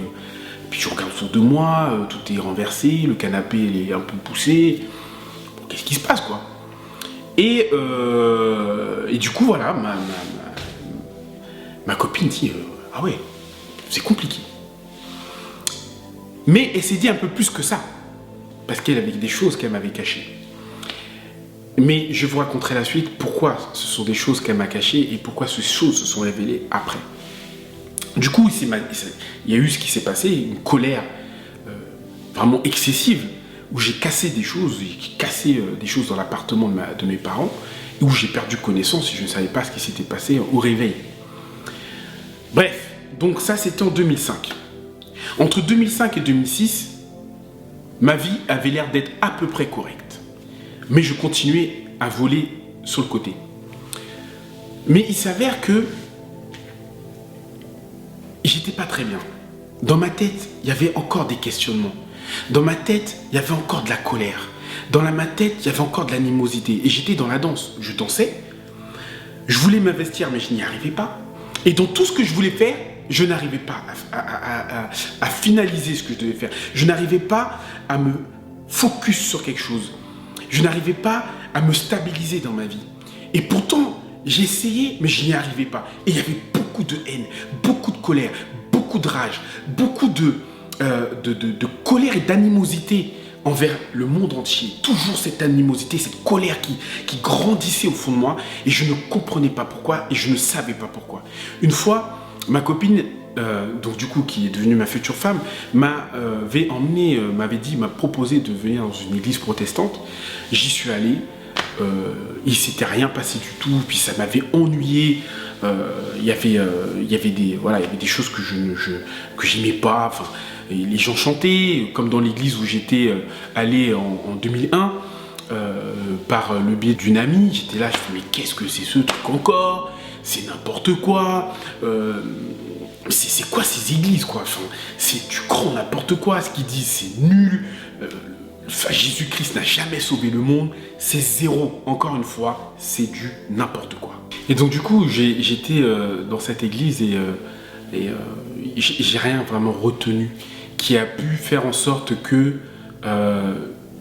puis je regarde autour de moi, tout est renversé, le canapé il est un peu poussé, bon, qu'est-ce qui se passe quoi? Et du coup, voilà, ma copine dit ah ouais, c'est compliqué. Mais elle s'est dit un peu plus que ça, parce qu'elle avait des choses qu'elle m'avait cachées. Mais je vous raconterai la suite, pourquoi ce sont des choses qu'elle m'a cachées et pourquoi ces choses se sont révélées après. Du coup, il y a eu ce qui s'est passé, une colère vraiment excessive, où j'ai cassé des choses, des choses dans l'appartement de mes parents, et où j'ai perdu connaissance et je ne savais pas ce qui s'était passé au réveil. Bref, donc ça c'était en 2005. Entre 2005 et 2006, ma vie avait l'air d'être à peu près correcte. Mais je continuais à voler sur le côté. Mais il s'avère que j'étais pas très bien. Dans ma tête, il y avait encore des questionnements. Dans ma tête, il y avait encore de la colère. Dans ma tête, il y avait encore de l'animosité. Et j'étais dans la danse. Je dansais. Je voulais m'investir, mais je n'y arrivais pas. Et dans tout ce que je voulais faire, je n'arrivais pas à finaliser ce que je devais faire. Je n'arrivais pas à me focus sur quelque chose. Je n'arrivais pas à me stabiliser dans ma vie. Et pourtant, j'ai essayé, mais je n'y arrivais pas. Et il y avait beaucoup de haine, beaucoup de colère, beaucoup de rage, beaucoup de colère et d'animosité envers le monde entier. Toujours cette animosité, cette colère qui grandissait au fond de moi et je ne comprenais pas pourquoi et je ne savais pas pourquoi. Une fois, ma copine, donc du coup qui est devenue ma future femme, m'avait proposé de venir dans une église protestante. J'y suis allé, il s'était rien passé du tout, puis ça m'avait ennuyé. Il y avait des choses que j'aimais pas. Enfin, et les gens chantaient, comme dans l'église où j'étais allé en 2001, par le biais d'une amie. J'étais là, je me disais, mais qu'est-ce que c'est ce truc encore? C'est n'importe quoi. C'est quoi ces églises quoi? Enfin, c'est du grand n'importe quoi. Ce qu'ils disent, c'est nul. Jésus-Christ n'a jamais sauvé le monde. C'est zéro. Encore une fois, c'est du n'importe quoi. Et donc du coup, j'étais dans cette église et j'ai rien vraiment retenu qui a pu faire en sorte que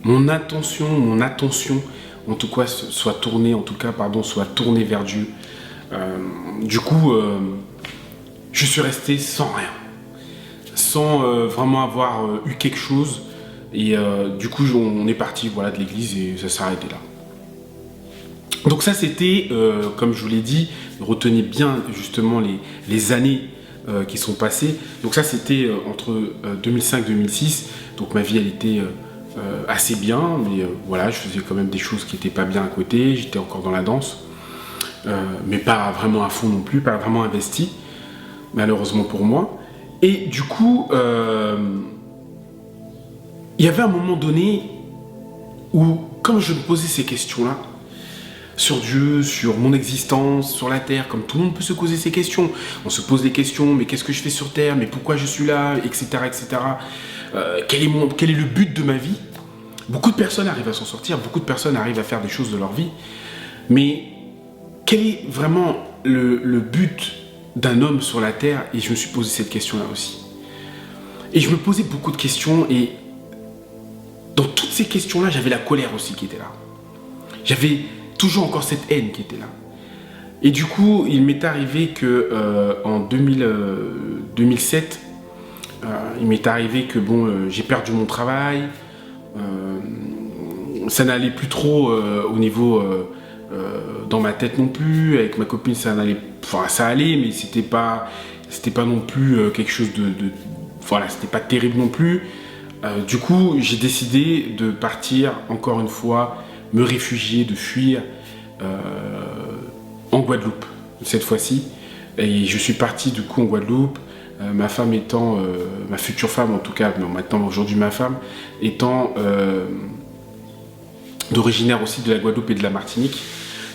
mon attention, en tout cas, soit tournée vers Dieu. Du coup, je suis resté sans rien, sans vraiment avoir eu quelque chose. Et du coup, on est parti de l'église et ça s'est arrêté là. Donc ça, c'était, comme je vous l'ai dit, retenez bien justement les années qui sont passées. Donc ça, c'était entre 2005 et 2006. Donc ma vie, elle était assez bien, mais voilà, je faisais quand même des choses qui n'étaient pas bien à côté. J'étais encore dans la danse, mais pas vraiment à fond non plus, pas vraiment investi, malheureusement pour moi. Et du coup, il y avait un moment donné où, quand je me posais ces questions-là, sur Dieu, sur mon existence, sur la Terre, comme tout le monde peut se poser ces questions. On se pose des questions, mais qu'est-ce que je fais sur Terre, mais pourquoi je suis là, etc., etc. Quel est le but de ma vie? Beaucoup de personnes arrivent à s'en sortir, beaucoup de personnes arrivent à faire des choses de leur vie, mais quel est vraiment le but d'un homme sur la Terre? Et je me suis posé cette question-là aussi. Et je me posais beaucoup de questions, et dans toutes ces questions-là, j'avais la colère aussi qui était là. J'avais toujours encore cette haine qui était là. Et du coup, il m'est arrivé que en 2007, il m'est arrivé que bon, j'ai perdu mon travail. Ça n'allait plus trop au niveau dans ma tête non plus. Avec ma copine, ça allait, mais c'était pas non plus quelque chose voilà, c'était pas terrible non plus. Du coup, j'ai décidé de partir encore une fois, me réfugier, de fuir en Guadeloupe cette fois-ci. Et je suis parti du coup en Guadeloupe. Ma femme étant, ma future femme en tout cas, non, maintenant aujourd'hui ma femme, étant d'originaire aussi de la Guadeloupe et de la Martinique.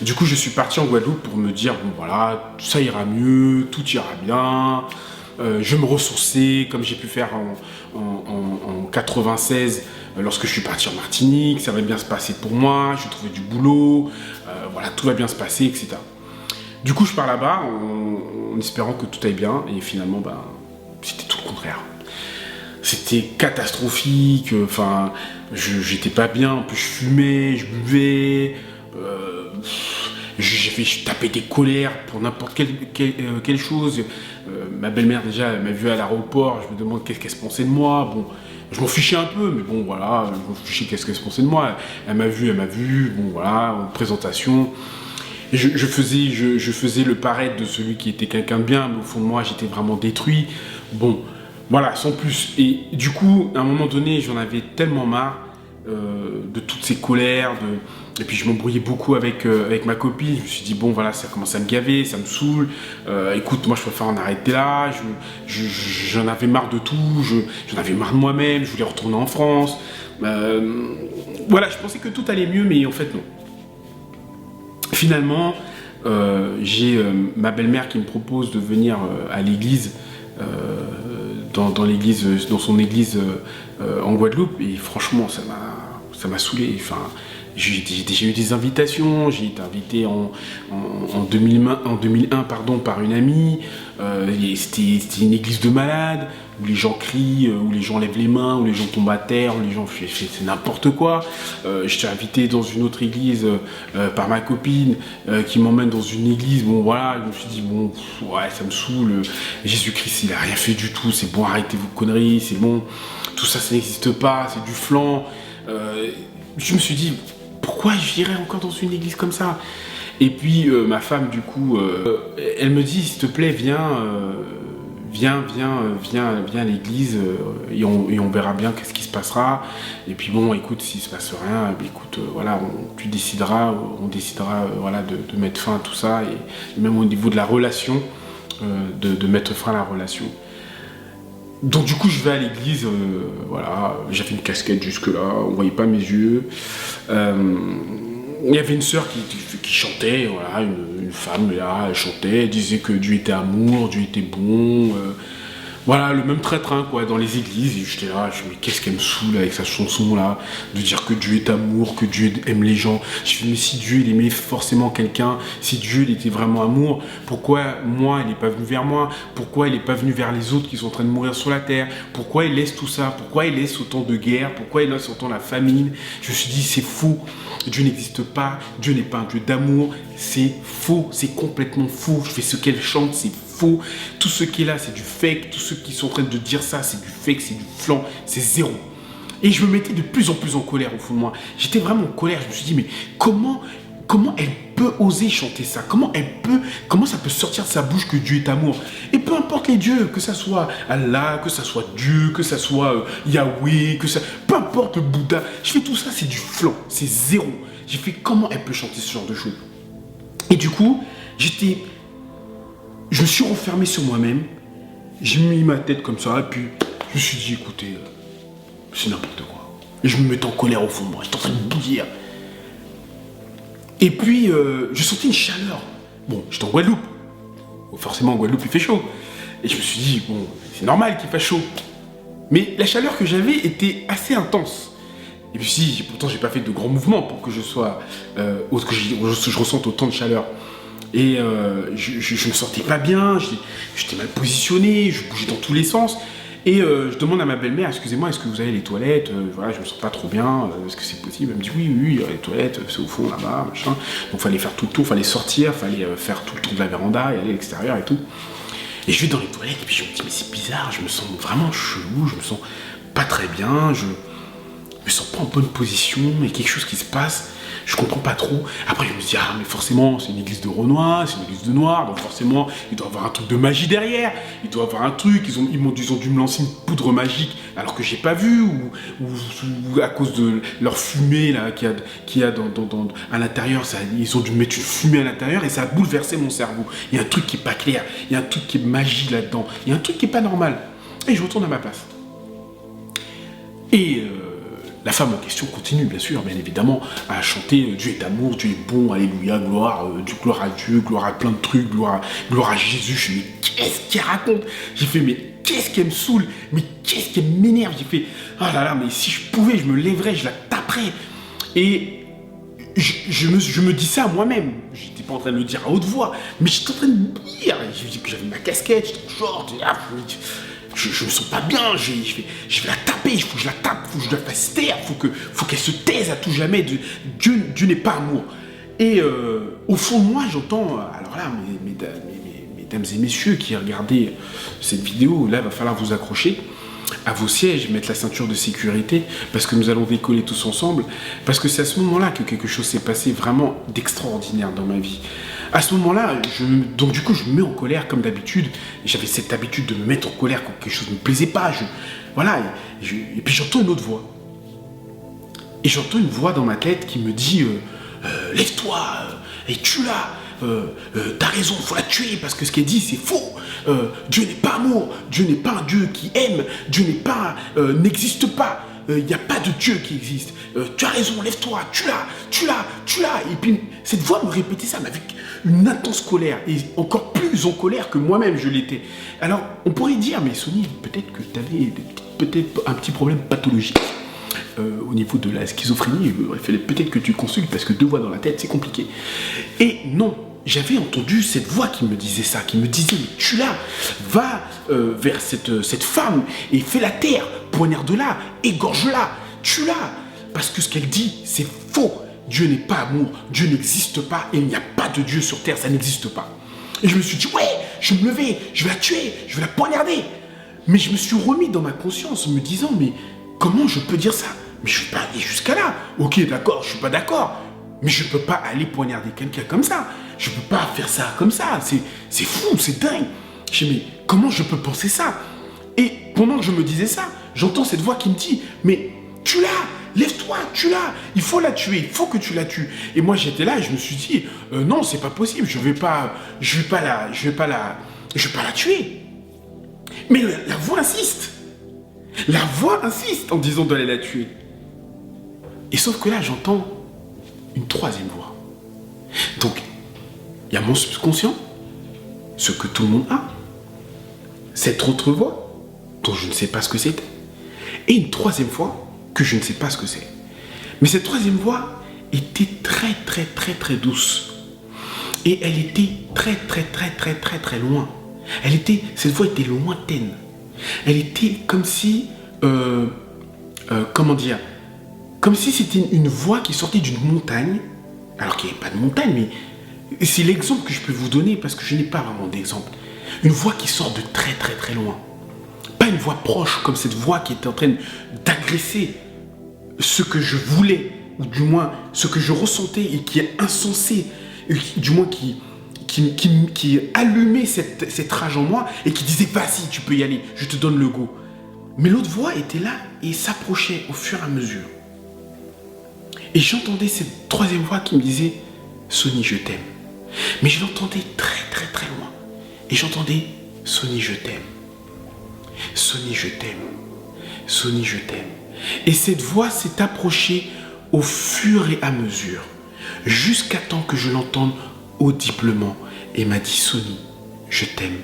Du coup, je suis parti en Guadeloupe pour me dire, bon voilà, ça ira mieux, tout ira bien. Je me ressourçais comme j'ai pu faire en 96 lorsque je suis parti en Martinique. Ça va bien se passer pour moi, je vais trouver du boulot, voilà, tout va bien se passer, etc. Du coup, je pars là-bas en espérant que tout aille bien, et finalement, ben, c'était tout le contraire. C'était catastrophique, enfin, j'étais pas bien, en plus je fumais, je buvais, je tapais des colères pour n'importe quelle chose. Ma belle-mère déjà, elle m'a vu à l'aéroport, je me demande qu'est-ce qu'elle se pensait de moi. Bon, je m'en fichais un peu, mais bon voilà, je m'en fichais qu'est-ce qu'elle se pensait de moi. Elle m'a vu, bon voilà, en présentation. Et je faisais le paraître de celui qui était quelqu'un de bien, mais au fond de moi, j'étais vraiment détruit. Bon, voilà, sans plus. Et du coup, à un moment donné, j'en avais tellement marre de toutes ces colères. Et puis, je m'embrouillais beaucoup avec ma copine. Je me suis dit, bon, voilà, ça commence à me gaver, ça me saoule. Écoute, moi, je préfère en arrêter là. J'en avais marre de tout. J'en avais marre de moi-même. Je voulais retourner en France. Voilà, je pensais que tout allait mieux, mais en fait, non. Finalement, j'ai ma belle-mère qui me propose de venir à l'église, dans son église en Guadeloupe, et franchement, ça m'a saoulé. Enfin, j'ai déjà eu des invitations, j'ai été invité en 2001 pardon, par une amie. C'était une église de malades, où les gens crient, où les gens lèvent les mains, où les gens tombent à terre, où les gens c'est n'importe quoi. J'étais invité dans une autre église par ma copine qui m'emmène dans une église. Bon voilà, je me suis dit bon, ouais, ça me saoule. Jésus-Christ, il a rien fait du tout. C'est bon, arrêtez vos conneries, c'est bon. Tout ça, ça n'existe pas, c'est du flan. Je me suis dit, pourquoi j'irais encore dans une église comme ça? Et puis ma femme, du coup, elle me dit, s'il te plaît, viens à l'église et on verra bien qu'est-ce qui se passera. Et puis bon, écoute, s'il se passe rien, écoute, voilà, on décidera voilà, de mettre fin à tout ça, et même au niveau de la relation, de mettre fin à la relation. Donc du coup, je vais à l'église, voilà, j'avais une casquette jusque-là, on voyait pas mes yeux. Il y avait une sœur qui chantait, voilà, une femme là, elle chantait, elle disait que Dieu était amour, Dieu était bon. Voilà, le même traître hein, quoi, dans les églises. Et j'étais là, je me dis, mais qu'est-ce qu'elle me saoule avec sa chanson là, de dire que Dieu est amour, que Dieu aime les gens. Je me dis, mais si Dieu il aimait forcément quelqu'un, si Dieu il était vraiment amour, pourquoi moi il n'est pas venu vers moi? Pourquoi il n'est pas venu vers les autres qui sont en train de mourir sur la terre? Pourquoi il laisse tout ça? Pourquoi il laisse autant de guerres? Pourquoi il laisse autant la famine? Je me suis dit, c'est faux. Dieu n'existe pas, Dieu n'est pas un Dieu d'amour, c'est faux, c'est complètement faux. Je fais ce qu'elle chante, c'est faux. Tout ce qui est là, c'est du fake. Tous ceux qui sont en train de dire ça, c'est du fake, c'est du flan, c'est zéro. Et je me mettais de plus en plus en colère au fond de moi. J'étais vraiment en colère. Je me suis dit, mais comment elle peut oser chanter ça? Comment ça peut sortir de sa bouche que Dieu est amour? Et peu importe les dieux, que ça soit Allah, que ça soit Dieu, que ça soit Yahweh, peu importe le Bouddha, je fais tout ça, c'est du flan, c'est zéro. J'ai fait comment elle peut chanter ce genre de choses? Et du coup, je me suis renfermé sur moi-même, j'ai mis ma tête comme ça, et puis je me suis dit, écoutez, c'est n'importe quoi. Et je me mettais en colère au fond de moi, j'étais en train de bouillir. Et puis, je sentais une chaleur. Bon, j'étais en Guadeloupe. Forcément, en Guadeloupe, il fait chaud. Et je me suis dit, bon, c'est normal qu'il fasse chaud. Mais la chaleur que j'avais était assez intense. Et puis si, pourtant j'ai pas fait de grands mouvements pour que je sois, que je ressente autant de chaleur. Et je me sentais pas bien, j'étais mal positionné, je bougeais dans tous les sens. Et je demande à ma belle-mère, excusez-moi, est-ce que vous avez les toilettes? Voilà, je me sens pas trop bien, est-ce que c'est possible? Elle me dit oui, oui, il y a les toilettes, c'est au fond là-bas, machin. Donc fallait faire tout le tour, fallait sortir, fallait faire tout le tour de la véranda et aller à l'extérieur et tout. Et je vais dans les toilettes et puis je me dis mais c'est bizarre, je me sens vraiment chelou, je me sens pas très bien, je me sens pas en bonne position, il y a quelque chose qui se passe. Je comprends pas trop. Après, je me dis, ah, mais forcément, c'est une église de Renoir, c'est une église de Noir, donc forcément, il doit y avoir un truc de magie derrière. Il doit y avoir un truc, ils ont dû me lancer une poudre magique alors que j'ai pas vu, ou à cause de leur fumée là, qu'il y a à l'intérieur, ils ont dû mettre une fumée à l'intérieur et ça a bouleversé mon cerveau. Il y a un truc qui est pas clair, il y a un truc qui est magie là-dedans, il y a un truc qui est pas normal. Et je retourne à ma place. Et la femme en question continue, bien sûr, bien évidemment, à chanter Dieu est amour, Dieu est bon, alléluia, gloire à Dieu, gloire à plein de trucs, gloire à Jésus. Je me dis, mais qu'est-ce qu'elle raconte? J'ai fait, mais qu'est-ce qu'elle me saoule? Mais qu'est-ce qu'elle m'énerve? J'ai fait, oh là là, mais si je pouvais, je me lèverais, je la taperais. Et je me dis ça à moi-même. J'étais pas en train de le dire à haute voix, mais j'étais en train de me dire. Je dis que j'avais ma casquette, j'étais en short, je me sens pas bien, je vais la taper, il faut que je la tape, il faut que je la fasse taire, il faut qu'elle se taise à tout jamais. Dieu n'est pas amour. Et au fond de moi, j'entends, alors là, mesdames et messieurs qui regardez cette vidéo, là, il va falloir vous accrocher à vos sièges, mettre la ceinture de sécurité, parce que nous allons décoller tous ensemble, parce que c'est à ce moment-là que quelque chose s'est passé vraiment d'extraordinaire dans ma vie. À ce moment-là, donc du coup, je me mets en colère comme d'habitude. J'avais cette habitude de me mettre en colère quand quelque chose ne me plaisait pas. Voilà, et puis j'entends une autre voix. Et j'entends une voix dans ma tête qui me dit lève-toi et tue-la. T'as raison, faut la tuer parce que ce qu'elle dit c'est faux. Dieu n'est pas amour, Dieu n'est pas un Dieu qui aime, Dieu n'existe pas. Il n'y a pas de Dieu qui existe. Tu as raison, lève-toi, tue-la. Et puis cette voix me répétait ça, mais avec une intense colère, et encore plus en colère que moi-même je l'étais. Alors on pourrait dire, mais Sony, peut-être que tu avais peut-être un petit problème pathologique au niveau de la schizophrénie. Il fallait peut-être que tu consultes parce que 2 voix dans la tête, c'est compliqué. Et non. J'avais entendu cette voix qui me disait ça, qui me disait, mais tue-la, va vers cette femme et fais-la taire, poignarde-la, égorge-la, tue-la. Parce que ce qu'elle dit, c'est faux. Dieu n'est pas amour, Dieu n'existe pas, et il n'y a pas de Dieu sur terre, ça n'existe pas. Et je me suis dit, ouais, je vais me lever, je vais la tuer, je vais la poignarder. Mais je me suis remis dans ma conscience, me disant, mais comment je peux dire ça? Mais je ne suis pas allé jusqu'à là. Ok, d'accord, je ne suis pas d'accord. Mais je ne peux pas aller poignarder quelqu'un comme ça. Je ne peux pas faire ça comme ça. C'est fou, c'est dingue. Je dis, mais comment je peux penser ça? Et pendant que je me disais ça, j'entends cette voix qui me dit, mais tue-la, lève-toi, tue-la. Il faut la tuer, il faut que tu la tues. Et moi, j'étais là et je me suis dit, non, c'est pas possible. Je vais pas la tuer. Mais la voix insiste. La voix insiste en disant d'aller la tuer. Et sauf que là, j'entends une 3e voix. Donc, il y a mon subconscient, ce que tout le monde a, cette autre voix, dont je ne sais pas ce que c'était, et une 3e voix que je ne sais pas ce que c'est. Mais cette 3e voix était très très très très douce. Et elle était très très très très très très loin. Cette voix était lointaine. Elle était comme si, comment dire, comme si c'était une voix qui sortait d'une montagne, alors qu'il n'y avait pas de montagne, mais c'est l'exemple que je peux vous donner parce que je n'ai pas vraiment d'exemple. Une voix qui sort de très très très loin. Pas une voix proche comme cette voix qui était en train d'agresser ce que je voulais, ou du moins ce que je ressentais et qui est insensé, du moins qui allumait cette rage en moi et qui disait vas-y, tu peux y aller, je te donne le go. Mais l'autre voix était là et s'approchait au fur et à mesure. Et j'entendais cette 3e voix qui me disait Sony, je t'aime. Mais je l'entendais très très très loin. Et j'entendais Sony, je t'aime. Sony, je t'aime. Sony, je t'aime. Et cette voix s'est approchée au fur et à mesure, jusqu'à temps que je l'entende audiblement et m'a dit Sony, je t'aime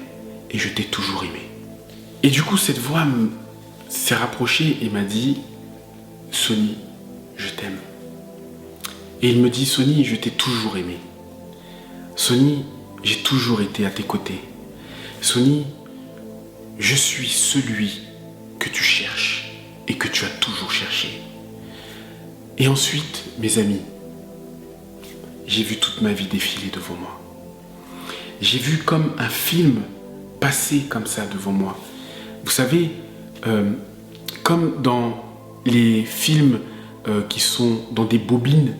et je t'ai toujours aimé. Et du coup, cette voix s'est rapprochée et m'a dit Sony, je t'aime. Et il me dit, Sony, je t'ai toujours aimé. Sony, j'ai toujours été à tes côtés. Sony, je suis celui que tu cherches et que tu as toujours cherché. Et ensuite, mes amis, j'ai vu toute ma vie défiler devant moi. J'ai vu comme un film passer comme ça devant moi. Vous savez, comme dans les films qui sont dans des bobines,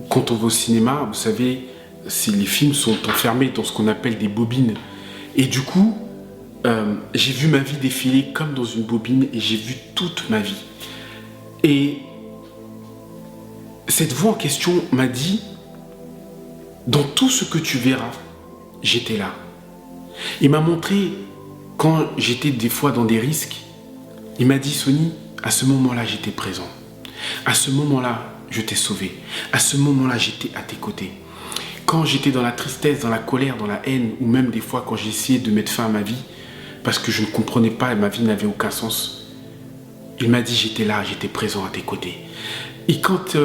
quand on va au cinéma, vous savez, les films sont enfermés dans ce qu'on appelle des bobines. Et du coup, j'ai vu ma vie défiler comme dans une bobine et j'ai vu toute ma vie. Et cette voix en question m'a dit, dans tout ce que tu verras, j'étais là. Il m'a montré, quand j'étais des fois dans des risques, il m'a dit, Sony, à ce moment-là, j'étais présent. À ce moment-là, je t'ai sauvé. À ce moment-là, j'étais à tes côtés. Quand j'étais dans la tristesse, dans la colère, dans la haine, ou même des fois quand j'essayais de mettre fin à ma vie, parce que je ne comprenais pas et ma vie n'avait aucun sens, il m'a dit, j'étais là, j'étais présent à tes côtés. Et quand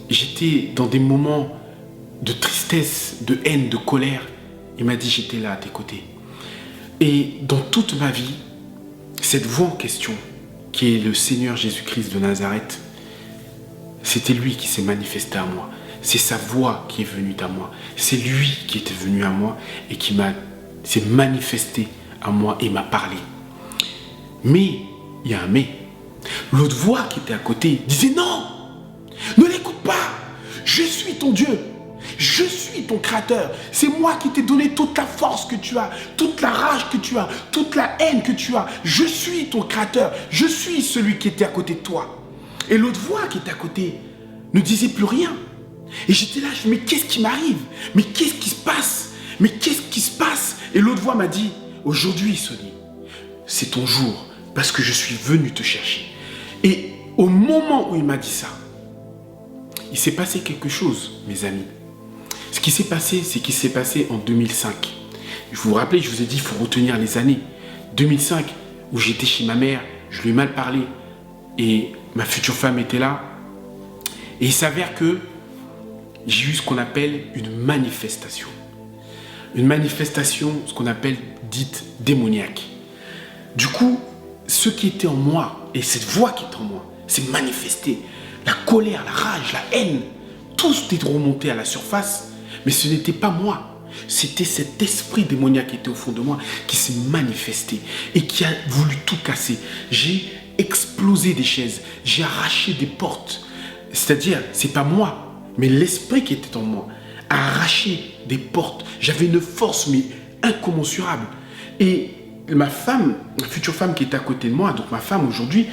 j'étais dans des moments de tristesse, de haine, de colère, il m'a dit, j'étais là à tes côtés. Et dans toute ma vie, cette voix en question, qui est le Seigneur Jésus-Christ de Nazareth, c'était lui qui s'est manifesté à moi. C'est sa voix qui est venue à moi. C'est lui qui était venu à moi et qui s'est manifesté à moi et m'a parlé. Mais, il y a un mais. L'autre voix qui était à côté disait non, ne l'écoute pas. Je suis ton Dieu. Je suis ton créateur. C'est moi qui t'ai donné toute la force que tu as, toute la rage que tu as, toute la haine que tu as. Je suis ton créateur. Je suis celui qui était à côté de toi. Et l'autre voix qui était à côté ne disait plus rien. Et j'étais là, je me dis, mais qu'est-ce qui m'arrive? Mais qu'est-ce qui se passe? Mais qu'est-ce qui se passe? Et l'autre voix m'a dit, aujourd'hui, Sony, c'est ton jour, parce que je suis venu te chercher. Et au moment où il m'a dit ça, il s'est passé quelque chose, mes amis. Ce qui s'est passé, c'est qu'il s'est passé en 2005. Je vous rappelle, je vous ai dit, il faut retenir les années. 2005, où j'étais chez ma mère, je lui ai mal parlé, et ma future femme était là. Et il s'avère que j'ai eu ce qu'on appelle une manifestation. Une manifestation, ce qu'on appelle dite démoniaque. Du coup, ce qui était en moi, et cette voix qui était en moi, s'est manifesté. La colère, la rage, la haine, tout est remonté à la surface, mais ce n'était pas moi. C'était cet esprit démoniaque qui était au fond de moi, qui s'est manifesté et qui a voulu tout casser. J'ai explosé des chaises, j'ai arraché des portes. C'est-à-dire, c'est pas moi, mais l'esprit qui était en moi a arraché des portes. J'avais une force, mais incommensurable. Et ma femme, ma future femme qui est à côté de moi, donc ma femme aujourd'hui,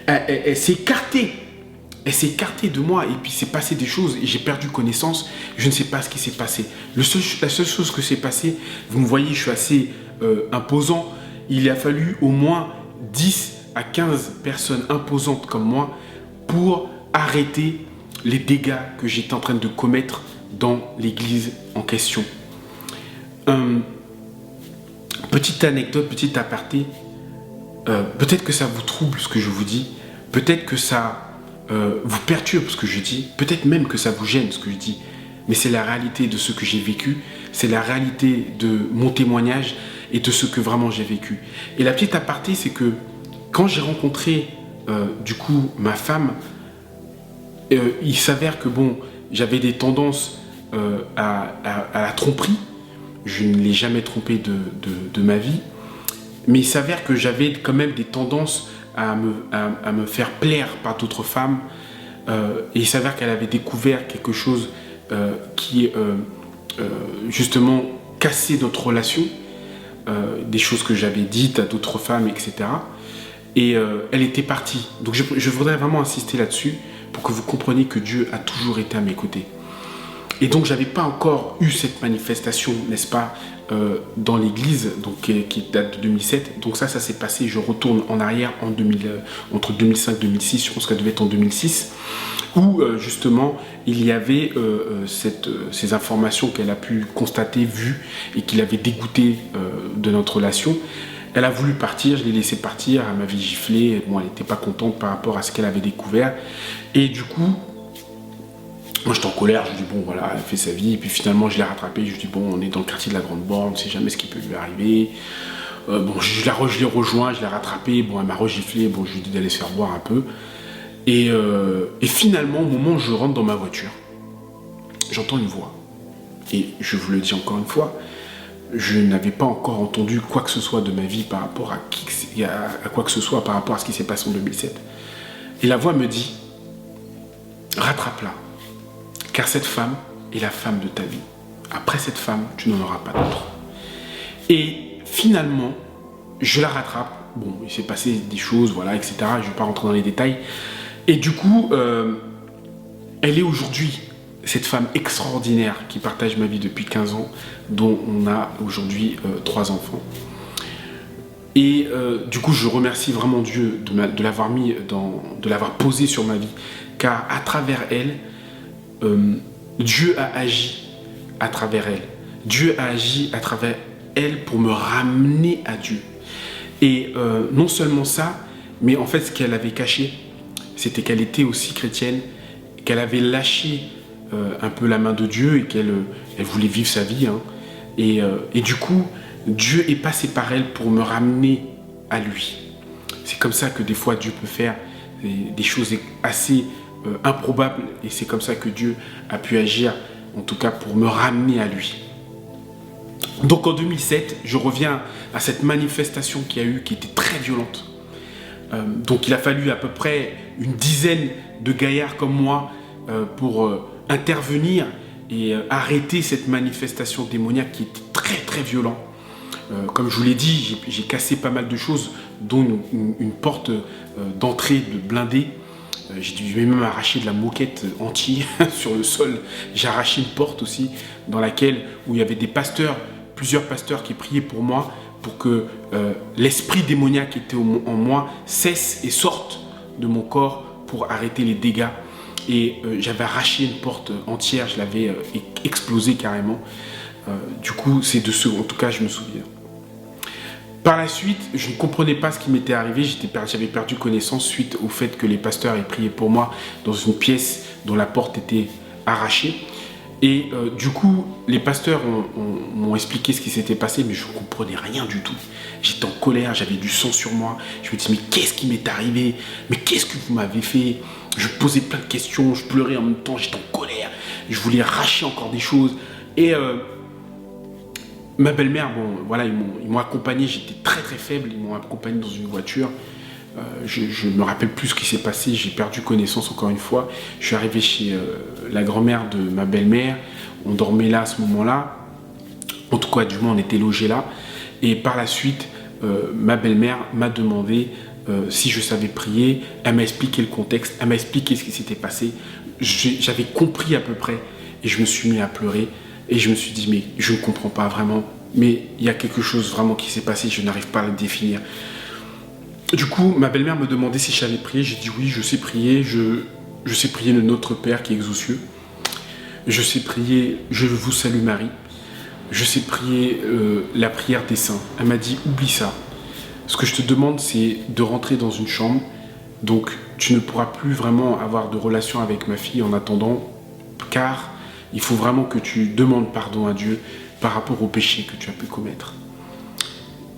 elle s'est écartée. Elle s'est écartée de moi et puis il s'est passé des choses et j'ai perdu connaissance. Je ne sais pas ce qui s'est passé. La seule chose que s'est passée, vous me voyez, je suis assez imposant. Il a fallu au moins 10 à 15 personnes imposantes comme moi pour arrêter les dégâts que j'étais en train de commettre dans l'église en question. Petite anecdote, petit aparté. Peut-être que ça vous trouble ce que je vous dis. Peut-être que ça vous perturbe ce que je dis. Peut-être même que ça vous gêne ce que je dis. Mais c'est la réalité de ce que j'ai vécu. C'est la réalité de mon témoignage et de ce que vraiment j'ai vécu. Et la petite aparté, c'est que quand j'ai rencontré du coup ma femme, il s'avère que bon, j'avais des tendances à la tromperie. Je ne l'ai jamais trompée de ma vie. Mais il s'avère que j'avais quand même des tendances à me faire plaire par d'autres femmes. Et il s'avère qu'elle avait découvert quelque chose qui justement cassait notre relation. Des choses que j'avais dites à d'autres femmes, etc. Et elle était partie. Donc je voudrais vraiment insister là-dessus pour que vous compreniez que Dieu a toujours été à mes côtés. Et donc, j'avais pas encore eu cette manifestation, n'est-ce pas, dans l'église, donc qui date de 2007. Donc ça s'est passé, je retourne en arrière entre 2005 et 2006, je pense qu'elle devait être en 2006, où justement, il y avait ces informations qu'elle a pu constater, vues, et qui l'avaient dégoûtée de notre relation. Elle a voulu partir, je l'ai laissée partir, elle m'avait giflé, bon, elle n'était pas contente par rapport à ce qu'elle avait découvert. Et du coup, moi j'étais en colère, je dis bon voilà, elle fait sa vie, et puis finalement je l'ai rattrapée, je dis bon, on est dans le quartier de la Grande Borne, on ne sait jamais ce qui peut lui arriver. Bon, je l'ai rejoint, je l'ai rattrapée, bon, elle m'a regiflé, bon, je lui ai dit d'aller se faire boire un peu. Et finalement, au moment où je rentre dans ma voiture, j'entends une voix. Et je vous le dis encore une fois, je n'avais pas encore entendu quoi que ce soit de ma vie par rapport à quoi que ce soit par rapport à ce qui s'est passé en 2007. Et la voix me dit, rattrape-la, car cette femme est la femme de ta vie. Après cette femme, tu n'en auras pas d'autre. Et finalement, je la rattrape. Bon, il s'est passé des choses, voilà, etc. Je ne vais pas rentrer dans les détails. Et du coup, elle est aujourd'hui cette femme extraordinaire qui partage ma vie depuis 15 ans, dont on a aujourd'hui 3 enfants. Et du coup, je remercie vraiment Dieu de l'avoir de l'avoir posé sur ma vie, car à travers elle, Dieu a agi à travers elle. Dieu a agi à travers elle pour me ramener à Dieu. Et non seulement ça, mais en fait, ce qu'elle avait caché, c'était qu'elle était aussi chrétienne, qu'elle avait lâché un peu la main de Dieu et qu'elle voulait vivre sa vie. Hein. Et du coup, Dieu est passé par elle pour me ramener à lui. C'est comme ça que des fois Dieu peut faire des choses assez improbables, et c'est comme ça que Dieu a pu agir, en tout cas pour me ramener à lui. Donc en 2007, je reviens à cette manifestation qu'il y a eu, qui était très violente. Donc il a fallu à peu près une dizaine de gaillards comme moi pour intervenir et arrêter cette manifestation démoniaque qui était très très violente. Comme je vous l'ai dit, j'ai cassé pas mal de choses, dont une porte d'entrée de blindé. J'ai dû même arracher de la moquette entière sur le sol. J'ai arraché une porte aussi où il y avait des pasteurs, plusieurs pasteurs qui priaient pour moi, pour que l'esprit démoniaque qui était en moi cesse et sorte de mon corps pour arrêter les dégâts. Et j'avais arraché une porte entière, je l'avais explosée carrément. Du coup, c'est de ce, en tout cas, je me souviens. Par la suite, je ne comprenais pas ce qui m'était arrivé. J'avais perdu connaissance suite au fait que les pasteurs aient prié pour moi dans une pièce dont la porte était arrachée. Et du coup, les pasteurs m'ont expliqué ce qui s'était passé, mais je ne comprenais rien du tout. J'étais en colère, j'avais du sang sur moi. Je me disais, mais qu'est-ce qui m'est arrivé? Mais qu'est-ce que vous m'avez fait? Je posais plein de questions, je pleurais en même temps, j'étais en colère. Je voulais arracher encore des choses. Et ma belle-mère, bon, voilà, ils m'ont accompagné, j'étais très très faible, ils m'ont accompagné dans une voiture. Je ne me rappelle plus ce qui s'est passé, j'ai perdu connaissance encore une fois. Je suis arrivé chez la grand-mère de ma belle-mère, on dormait là à ce moment-là. En tout cas, du moins, on était logés là. Et par la suite, ma belle-mère m'a demandé si je savais prier. Elle m'a expliqué le contexte, elle m'a expliqué ce qui s'était passé. J'avais compris à peu près et je me suis mis à pleurer. Et je me suis dit, mais je ne comprends pas vraiment. Mais il y a quelque chose vraiment qui s'est passé, je n'arrive pas à le définir. Du coup, ma belle-mère me demandait si je savais prier. J'ai dit oui, je sais prier. Je sais prier le Notre Père qui est aux cieux. Je sais prier Je vous salue Marie. Je sais prier la prière des saints. Elle m'a dit, oublie ça. Ce que je te demande, c'est de rentrer dans une chambre. Donc, tu ne pourras plus vraiment avoir de relation avec ma fille en attendant, car il faut vraiment que tu demandes pardon à Dieu par rapport au péché que tu as pu commettre.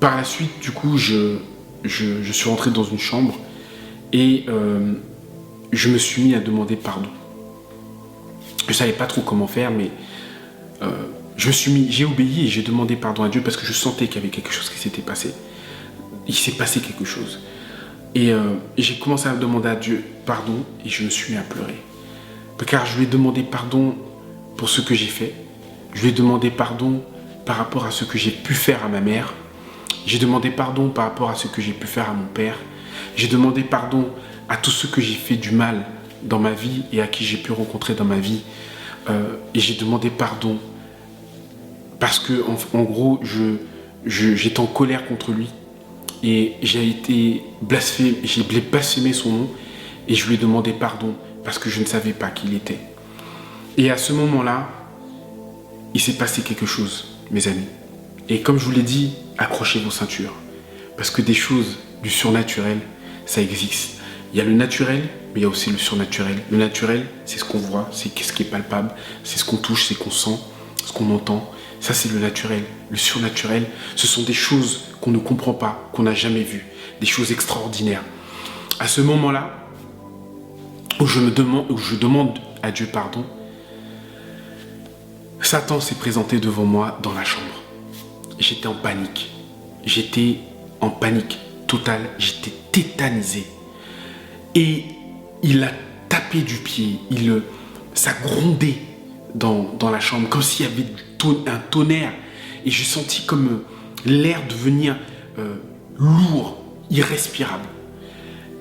Par la suite, du coup, je suis rentré dans une chambre et je me suis mis à demander pardon. Je ne savais pas trop comment faire, mais j'ai obéi et j'ai demandé pardon à Dieu parce que je sentais qu'il y avait quelque chose qui s'était passé. Il s'est passé quelque chose. Et j'ai commencé à demander à Dieu pardon et je me suis mis à pleurer. Car je lui ai demandé pardon pour ce que j'ai fait. Je lui ai demandé pardon par rapport à ce que j'ai pu faire à ma mère. J'ai demandé pardon par rapport à ce que j'ai pu faire à mon père. J'ai demandé pardon à tous ceux que j'ai fait du mal dans ma vie et à qui j'ai pu rencontrer dans ma vie. Et j'ai demandé pardon parce que, en gros, j'étais en colère contre lui. Et j'ai blasphémé son nom et je lui ai demandé pardon parce que je ne savais pas qui il était. Et à ce moment-là, il s'est passé quelque chose, mes amis. Et comme je vous l'ai dit, accrochez vos ceintures. Parce que des choses du surnaturel, ça existe. Il y a le naturel, mais il y a aussi le surnaturel. Le naturel, c'est ce qu'on voit, c'est ce qui est palpable, c'est ce qu'on touche, c'est ce qu'on sent, ce qu'on entend. Ça, c'est le naturel. Le surnaturel, ce sont des choses qu'on ne comprend pas, qu'on n'a jamais vues, des choses extraordinaires. À ce moment-là, où je demande à Dieu pardon, Satan s'est présenté devant moi dans la chambre. J'étais en panique. J'étais en panique totale. J'étais tétanisé. Et il a tapé du pied. Ça grondait dans la chambre, comme s'il y avait un tonnerre. Et j'ai senti comme l'air devenir lourd, irrespirable.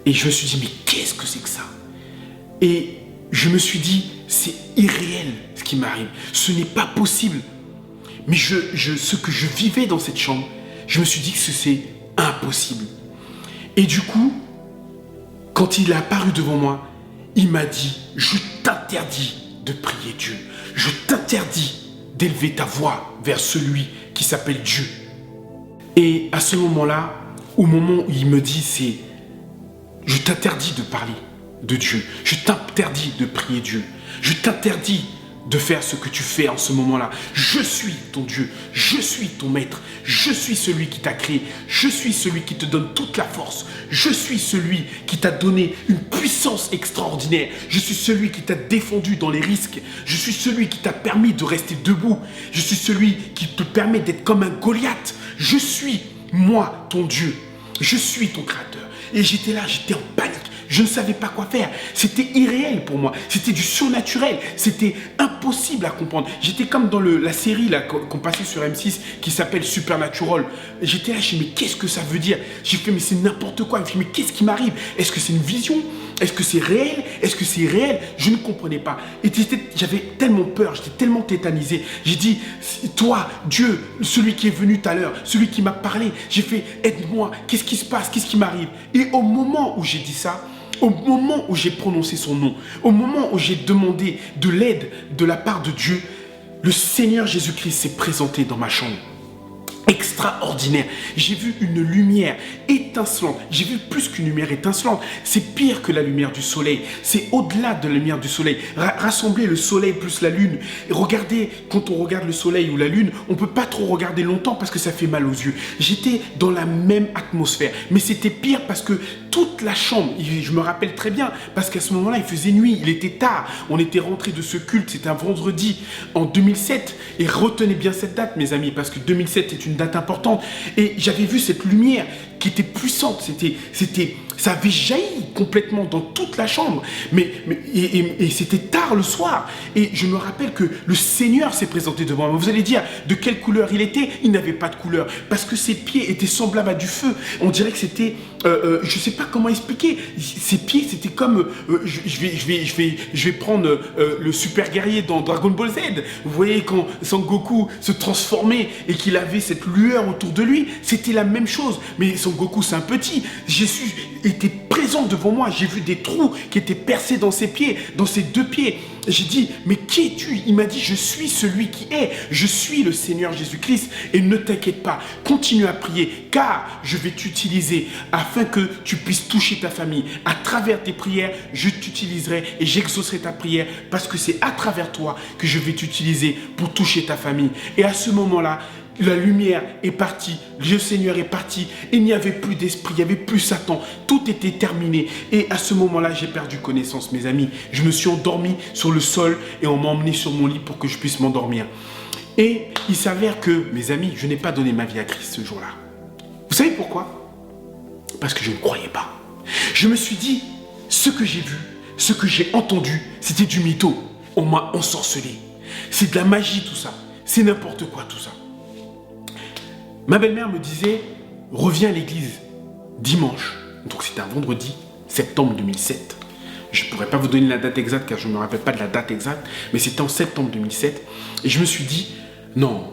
Et je me suis dit, mais qu'est-ce que c'est que ça? Et je me suis dit, c'est irréel ce qui m'arrive. Ce n'est pas possible. Mais ce que je vivais dans cette chambre, je me suis dit que c'est impossible. Et du coup, quand il est apparu devant moi, il m'a dit, je t'interdis de prier Dieu. Je t'interdis d'élever ta voix vers celui qui s'appelle Dieu. Et à ce moment-là, au moment où il me dit, c'est, je t'interdis de parler de Dieu. Je t'interdis de prier Dieu. Je t'interdis de faire ce que tu fais en ce moment-là. Je suis ton Dieu. Je suis ton maître. Je suis celui qui t'a créé. Je suis celui qui te donne toute la force. Je suis celui qui t'a donné une puissance extraordinaire. Je suis celui qui t'a défendu dans les risques. Je suis celui qui t'a permis de rester debout. Je suis celui qui te permet d'être comme un Goliath. Je suis, moi, ton Dieu. Je suis ton créateur. Et j'étais là, j'étais en panique. Je ne savais pas quoi faire. C'était irréel pour moi. C'était du surnaturel. C'était impossible à comprendre. J'étais comme dans la série qu'on passait sur M6 qui s'appelle Supernatural. J'étais là, je me suis dit, mais qu'est-ce que ça veut dire? J'ai fait, mais c'est n'importe quoi. Je me suis dit, mais qu'est-ce qui m'arrive? Est-ce que c'est une vision? Est-ce que c'est réel? Est-ce que c'est réel? Je ne comprenais pas. Et j'avais tellement peur, j'étais tellement tétanisé. J'ai dit, toi, Dieu, celui qui est venu tout à l'heure, celui qui m'a parlé, j'ai fait, aide-moi. Qu'est-ce qui se passe? Qu'est-ce qui m'arrive? Et au moment où j'ai dit ça, au moment où j'ai prononcé son nom, au moment où j'ai demandé de l'aide de la part de Dieu, le Seigneur Jésus-Christ s'est présenté dans ma chambre. Extraordinaire. J'ai vu une lumière étincelante. J'ai vu plus qu'une lumière étincelante. C'est pire que la lumière du soleil. C'est au-delà de la lumière du soleil. Rassembler le soleil plus la lune. Et regardez, quand on regarde le soleil ou la lune, on ne peut pas trop regarder longtemps parce que ça fait mal aux yeux. J'étais dans la même atmosphère. Mais c'était pire parce que toute la chambre, je me rappelle très bien, parce qu'à ce moment-là, il faisait nuit, il était tard. On était rentré de ce culte, c'était un vendredi en 2007. Et retenez bien cette date, mes amis, parce que 2007 est une date importante. Et j'avais vu cette lumière qui était puissante. Ça avait jailli complètement dans toute la chambre. Et c'était tard le soir. Et je me rappelle que le Seigneur s'est présenté devant moi. Vous allez dire de quelle couleur il était? Il n'avait pas de couleur. Parce que ses pieds étaient semblables à du feu. On dirait que c'était... je ne sais pas comment expliquer. Ses pieds, c'était comme... je vais prendre le super guerrier dans Dragon Ball Z. Vous voyez quand Son Goku se transformait et qu'il avait cette lueur autour de lui, c'était la même chose. Mais Son Goku, c'est un petit. Jésus était présent devant moi. J'ai vu des trous qui étaient percés dans ses pieds, dans ses deux pieds. J'ai dit, mais qui es-tu? Il m'a dit, je suis celui qui est. Je suis le Seigneur Jésus-Christ. Et ne t'inquiète pas, continue à prier, car je vais t'utiliser afin que tu puisses toucher ta famille. À travers tes prières, je t'utiliserai et j'exaucerai ta prière parce que c'est à travers toi que je vais t'utiliser pour toucher ta famille. Et à ce moment-là, la lumière est partie, le Seigneur est parti, il n'y avait plus d'esprit, il n'y avait plus Satan, tout était terminé. Et à ce moment-là, j'ai perdu connaissance, mes amis. Je me suis endormi sur le sol et on m'a emmené sur mon lit pour que je puisse m'endormir. Et il s'avère que, mes amis, je n'ai pas donné ma vie à Christ ce jour-là. Vous savez pourquoi? Parce que je ne croyais pas. Je me suis dit, ce que j'ai vu, ce que j'ai entendu, c'était du mytho. On m'a ensorcelé. C'est de la magie tout ça. C'est n'importe quoi tout ça. Ma belle-mère me disait, reviens à l'église dimanche. Donc c'était un vendredi, septembre 2007. Je ne pourrais pas vous donner la date exacte car je ne me rappelle pas de la date exacte, mais c'était en septembre 2007. Et je me suis dit, non,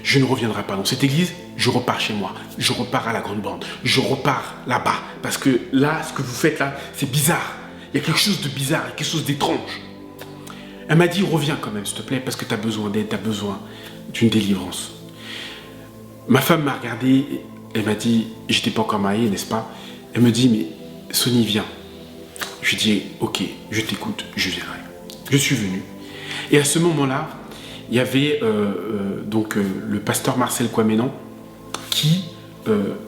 je ne reviendrai pas dans cette église, je repars chez moi. Je repars à la grande bande. Je repars là-bas. Parce que là, ce que vous faites là, c'est bizarre. Il y a quelque chose de bizarre, il y a quelque chose d'étrange. Elle m'a dit, reviens quand même, s'il te plaît, parce que tu as besoin d'aide, tu as besoin d'une délivrance. Ma femme m'a regardé Elle m'a dit, j'étais pas encore marié, n'est-ce pas? Elle me dit, mais Sonny, viens. Je lui dis, ok, je t'écoute, je viendrai. Je suis venu. Et à ce moment-là, il y avait le pasteur Marcel Kwamenan qui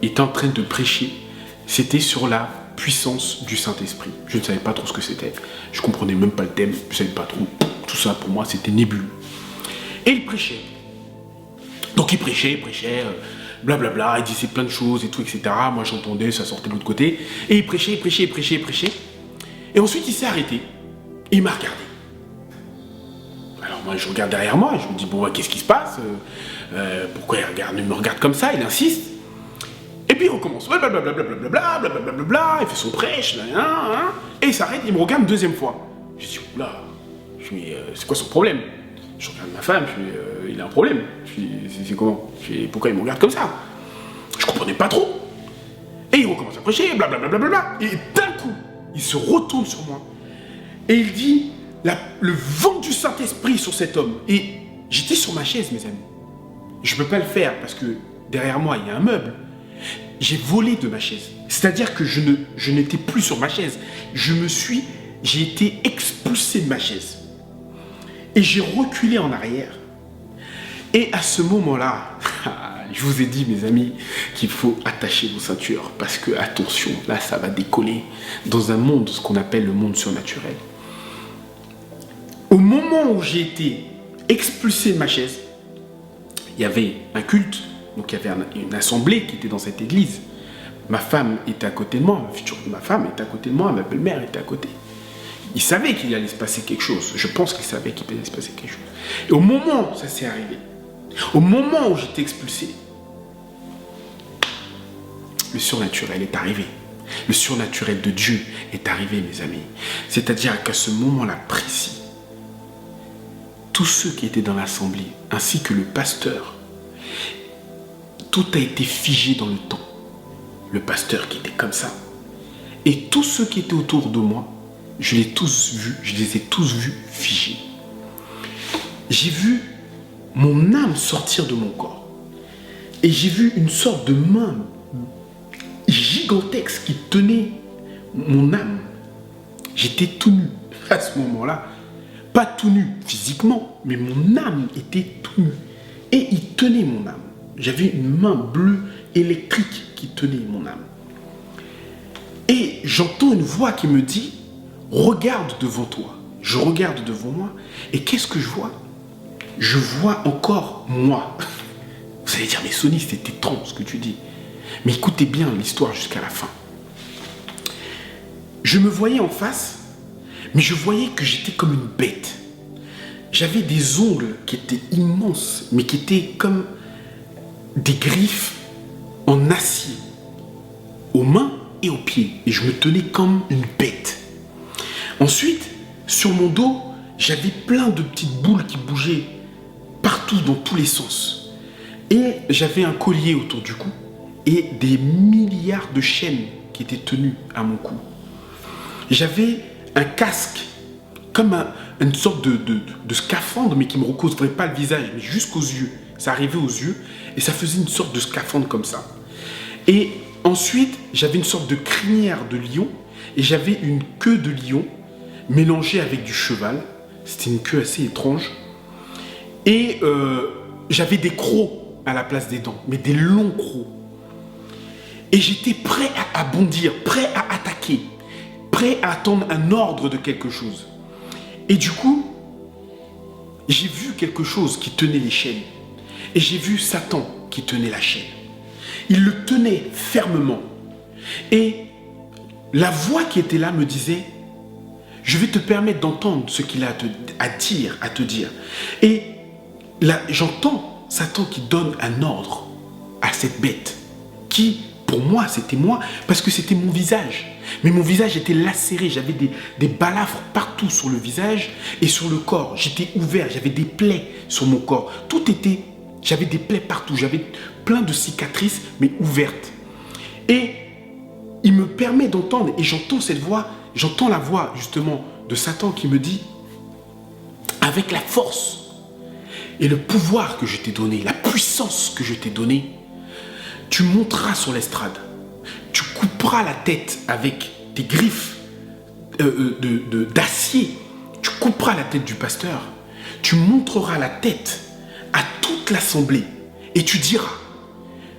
était en train de prêcher. C'était sur la puissance du Saint-Esprit. Je ne savais pas trop ce que c'était. Je ne comprenais même pas le thème. Je ne savais pas trop. Tout ça, pour moi, c'était nébuleux. Et il prêchait. Donc il prêchait, blablabla, il disait plein de choses et tout, etc. Moi, j'entendais, ça sortait de l'autre côté. Et il prêchait. Et ensuite, il s'est arrêté. Et il m'a regardé. Alors moi, je regarde derrière moi. Je me dis, bon, qu'est-ce qui se passe? Pourquoi il me regarde comme ça? Il insiste. Et puis il recommence, blablabla, il fait son prêche, et il s'arrête, il me regarde une deuxième fois. Je dis, oula, c'est quoi son problème? Je regarde ma femme, il a un problème. C'est comment? Pourquoi il me regarde comme ça? Je comprenais pas trop. Et il recommence à prêcher, blablabla, et d'un coup, il se retourne sur moi, et il dit, le vent du Saint-Esprit sur cet homme. Et j'étais sur ma chaise, mes amis. Je ne peux pas le faire, parce que derrière moi, il y a un meuble. J'ai volé de ma chaise. C'est-à-dire que je n'étais plus sur ma chaise. J'ai été expulsé de ma chaise. Et j'ai reculé en arrière. Et à ce moment-là, je vous ai dit, mes amis, qu'il faut attacher vos ceintures. Parce que, attention, là, ça va décoller dans un monde, ce qu'on appelle le monde surnaturel. Au moment où j'ai été expulsé de ma chaise, il y avait un culte. Donc il y avait une assemblée qui était dans cette église. Ma femme était à côté de moi, ma femme était à côté de moi, ma belle-mère était à côté. Il savait qu'il allait se passer quelque chose. Je pense qu'il savait qu'il allait se passer quelque chose. Et au moment où ça s'est arrivé, au moment où j'étais expulsé, le surnaturel est arrivé. Le surnaturel de Dieu est arrivé, mes amis. C'est-à-dire qu'à ce moment-là précis, tous ceux qui étaient dans l'assemblée, ainsi que le pasteur, tout a été figé dans le temps. Le pasteur qui était comme ça. Et tous ceux qui étaient autour de moi, je les ai tous vus figés. J'ai vu mon âme sortir de mon corps. Et j'ai vu une sorte de main gigantesque qui tenait mon âme. J'étais tout nu à ce moment-là. Pas tout nu physiquement, mais mon âme était tout nue. Et il tenait mon âme. J'avais une main bleue électrique qui tenait mon âme. Et j'entends une voix qui me dit, regarde devant toi. Je regarde devant moi. Et qu'est-ce que je vois? Je vois encore moi. Vous allez dire, mais Sonny, c'est étrange ce que tu dis. Mais écoutez bien l'histoire jusqu'à la fin. Je me voyais en face, mais je voyais que j'étais comme une bête. J'avais des ongles qui étaient immenses, mais qui étaient comme des griffes en acier, aux mains et aux pieds. Et je me tenais comme une bête. Ensuite, sur mon dos, j'avais plein de petites boules qui bougeaient partout, dans tous les sens. Et j'avais un collier autour du cou et des milliards de chaînes qui étaient tenues à mon cou. J'avais un casque, comme une sorte de scaphandre, mais qui ne me recouvrait pas le visage, mais jusqu'aux yeux. Ça arrivait aux yeux et ça faisait une sorte de scaphandre comme ça. Et ensuite, j'avais une sorte de crinière de lion et j'avais une queue de lion mélangée avec du cheval. C'était une queue assez étrange. Et j'avais des crocs à la place des dents, mais des longs crocs. Et j'étais prêt à bondir, prêt à attaquer, prêt à attendre un ordre de quelque chose. Et du coup, j'ai vu quelque chose qui tenait les chaînes. Et j'ai vu Satan qui tenait la chaîne. Il le tenait fermement. Et la voix qui était là me disait, je vais te permettre d'entendre ce qu'il a à te dire. Et là, j'entends Satan qui donne un ordre à cette bête qui, pour moi, c'était moi, parce que c'était mon visage. Mais mon visage était lacéré, j'avais des balafres partout sur le visage et sur le corps. J'étais ouvert, j'avais des plaies sur mon corps. J'avais des plaies partout, j'avais plein de cicatrices, mais ouvertes. Et il me permet d'entendre, et j'entends cette voix, j'entends la voix justement de Satan qui me dit, avec la force et le pouvoir que je t'ai donné, la puissance que je t'ai donnée, tu monteras sur l'estrade. Tu couperas la tête avec tes griffes d'acier. Tu couperas la tête du pasteur. Tu montreras la tête à toute l'assemblée. Et tu diras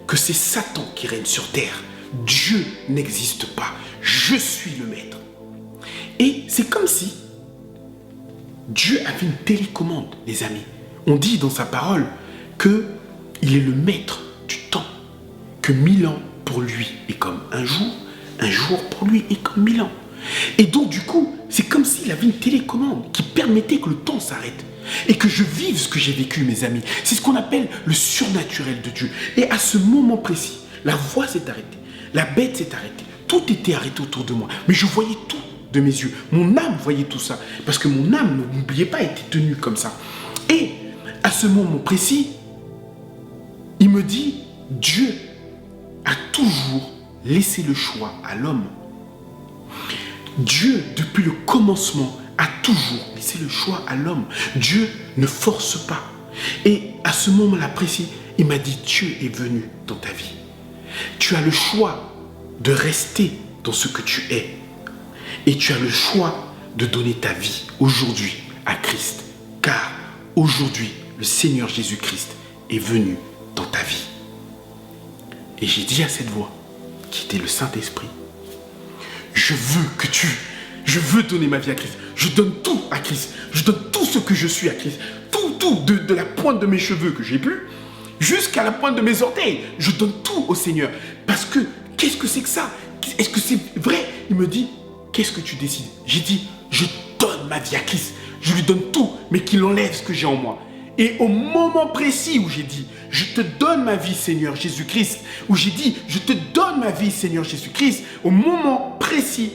que c'est Satan qui règne sur terre. Dieu n'existe pas. Je suis le maître. Et c'est comme si Dieu avait une télécommande, les amis. On dit dans sa parole qu'il est le maître du temps. Que 1000 ans pour lui est comme un jour pour lui est comme 1000 ans. Et donc du coup, c'est comme s'il avait une télécommande qui permettait que le temps s'arrête. Et que je vive ce que j'ai vécu, mes amis. C'est ce qu'on appelle le surnaturel de Dieu. Et à ce moment précis, la voix s'est arrêtée. La bête s'est arrêtée. Tout était arrêté autour de moi. Mais je voyais tout de mes yeux. Mon âme voyait tout ça. Parce que mon âme, n'oubliez pas, était tenue comme ça. Et à ce moment précis, il me dit, Dieu a toujours laissé le choix à l'homme. Dieu, depuis le commencement, a toujours laissé le choix à l'homme. Dieu ne force pas. Et à ce moment-là précis, il m'a dit, Dieu est venu dans ta vie. Tu as le choix de rester dans ce que tu es. Et tu as le choix de donner ta vie aujourd'hui à Christ. Car aujourd'hui, le Seigneur Jésus-Christ est venu dans ta vie. Et j'ai dit à cette voix, qui était le Saint-Esprit, je veux donner ma vie à Christ. Je donne tout à Christ. Je donne tout ce que je suis à Christ. Tout, de la pointe de mes cheveux que j'ai plus, jusqu'à la pointe de mes orteils. Je donne tout au Seigneur. Parce que, qu'est-ce que c'est que ça? Est-ce que c'est vrai? Il me dit, qu'est-ce que tu décides? J'ai dit, je donne ma vie à Christ. Je lui donne tout, mais qu'il enlève ce que j'ai en moi. Et au moment précis où j'ai dit, je te donne ma vie, Seigneur Jésus-Christ, où j'ai dit, je te donne ma vie, Seigneur Jésus-Christ, au moment précis,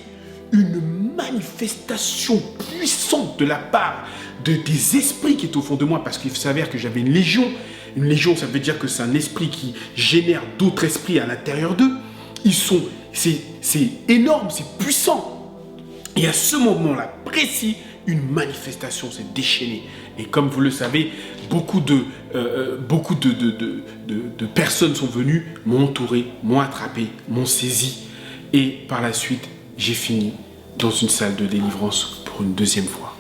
une manifestation puissante de la part des esprits qui étaient au fond de moi, parce qu'il s'avère que j'avais une légion. Une légion, ça veut dire que c'est un esprit qui génère d'autres esprits à l'intérieur d'eux. C'est énorme, c'est puissant. Et à ce moment-là précis, une manifestation s'est déchaînée. Et comme vous le savez, beaucoup de personnes sont venues, m'ont entouré, m'ont attrapé, m'ont saisi. Et par la suite, j'ai fini dans une salle de délivrance pour une deuxième fois.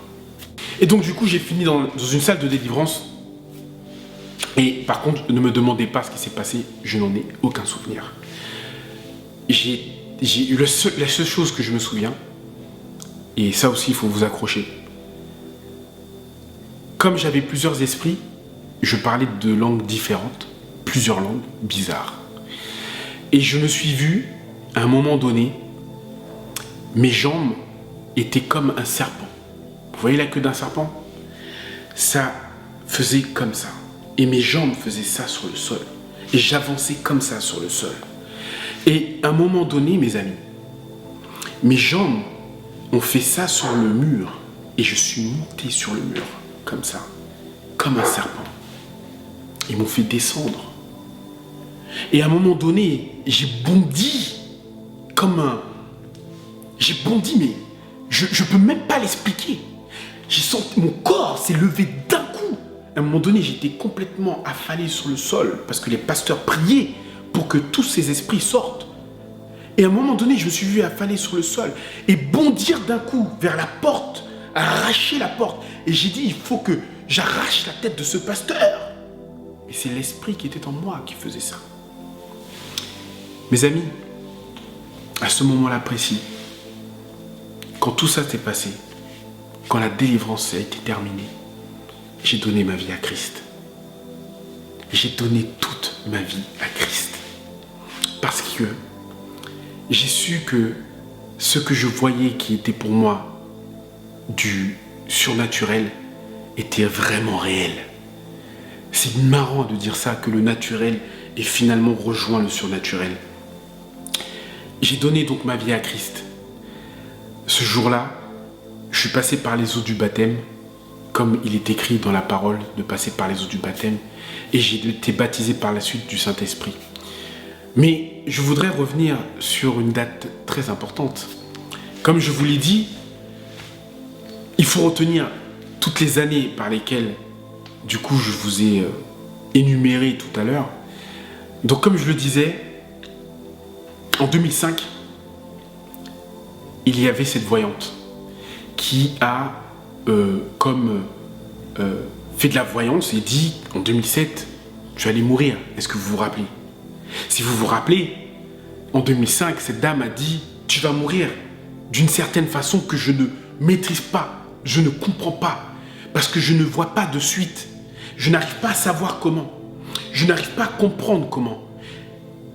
Et donc du coup, j'ai fini dans une salle de délivrance. Et par contre, ne me demandez pas ce qui s'est passé, je n'en ai aucun souvenir. J'ai eu la seule chose que je me souviens, et ça aussi, il faut vous accrocher. Comme j'avais plusieurs esprits, je parlais de langues différentes, plusieurs langues bizarres. Et je me suis vu, à un moment donné, mes jambes étaient comme un serpent. Vous voyez la queue d'un serpent? Ça faisait comme ça. Et mes jambes faisaient ça sur le sol. Et j'avançais comme ça sur le sol. Et à un moment donné, mes amis, mes jambes ont fait ça sur le mur. Et je suis monté sur le mur, comme ça, comme un serpent. Ils m'ont fait descendre. Et à un moment donné, j'ai bondi comme un... J'ai bondi, mais je ne peux même pas l'expliquer. J'ai senti mon corps s'est levé d'un coup. À un moment donné, j'étais complètement affalé sur le sol parce que les pasteurs priaient pour que tous ces esprits sortent. Et à un moment donné, je me suis vu affalé sur le sol et bondir d'un coup vers la porte, arracher la porte. Et j'ai dit, il faut que j'arrache la tête de ce pasteur. Et c'est l'esprit qui était en moi qui faisait ça. Mes amis, à ce moment-là précis, quand tout ça s'est passé, quand la délivrance a été terminée, j'ai donné ma vie à Christ. J'ai donné toute ma vie à Christ. Parce que j'ai su que ce que je voyais qui était pour moi du surnaturel était vraiment réel. C'est marrant de dire ça, que le naturel ait finalement rejoint le surnaturel. J'ai donné donc ma vie à Christ. Ce jour-là, je suis passé par les eaux du baptême, comme il est écrit dans la parole de passer par les eaux du baptême, et j'ai été baptisé par la suite du Saint-Esprit. Mais je voudrais revenir sur une date très importante. Comme je vous l'ai dit, il faut retenir toutes les années par lesquelles, du coup, je vous ai énuméré tout à l'heure. Donc, comme je le disais, En 2005, il y avait cette voyante qui a fait de la voyance et dit en 2007, tu allais mourir. Est-ce que vous vous rappelez? Si vous vous rappelez, en 2005, cette dame a dit, tu vas mourir d'une certaine façon que je ne maîtrise pas, je ne comprends pas, parce que je ne vois pas de suite. Je n'arrive pas à savoir comment. Je n'arrive pas à comprendre comment.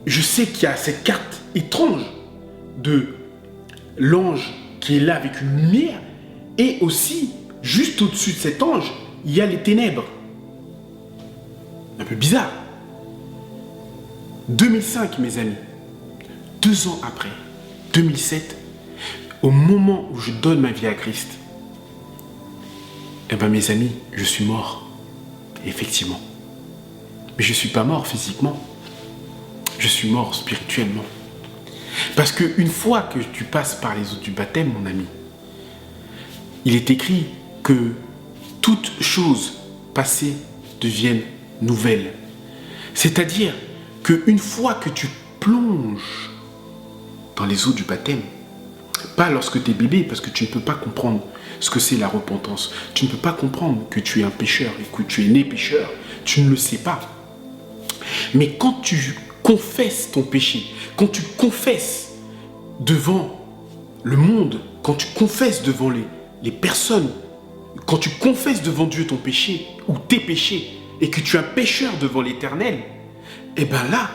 Je sais qu'il y a cette carte étrange de l'ange qui est là avec une lumière, et aussi, juste au-dessus de cet ange, il y a les ténèbres. Un peu bizarre. 2005, mes amis. 2 ans après, 2007, au moment où je donne ma vie à Christ, eh bien, mes amis, je suis mort. Effectivement. Mais je ne suis pas mort physiquement. Je suis mort spirituellement. Parce qu'une fois que tu passes par les eaux du baptême, mon ami, il est écrit que toutes choses passées deviennent nouvelles. C'est-à-dire qu'une fois que tu plonges dans les eaux du baptême, pas lorsque tu es bébé, parce que tu ne peux pas comprendre ce que c'est la repentance. Tu ne peux pas comprendre que tu es un pécheur et que tu es né pécheur. Tu ne le sais pas. Mais quand tu confesses ton péché, quand tu confesses devant le monde, quand tu confesses devant les personnes, quand tu confesses devant Dieu ton péché ou tes péchés et que tu es un pécheur devant l'Éternel, et bien là,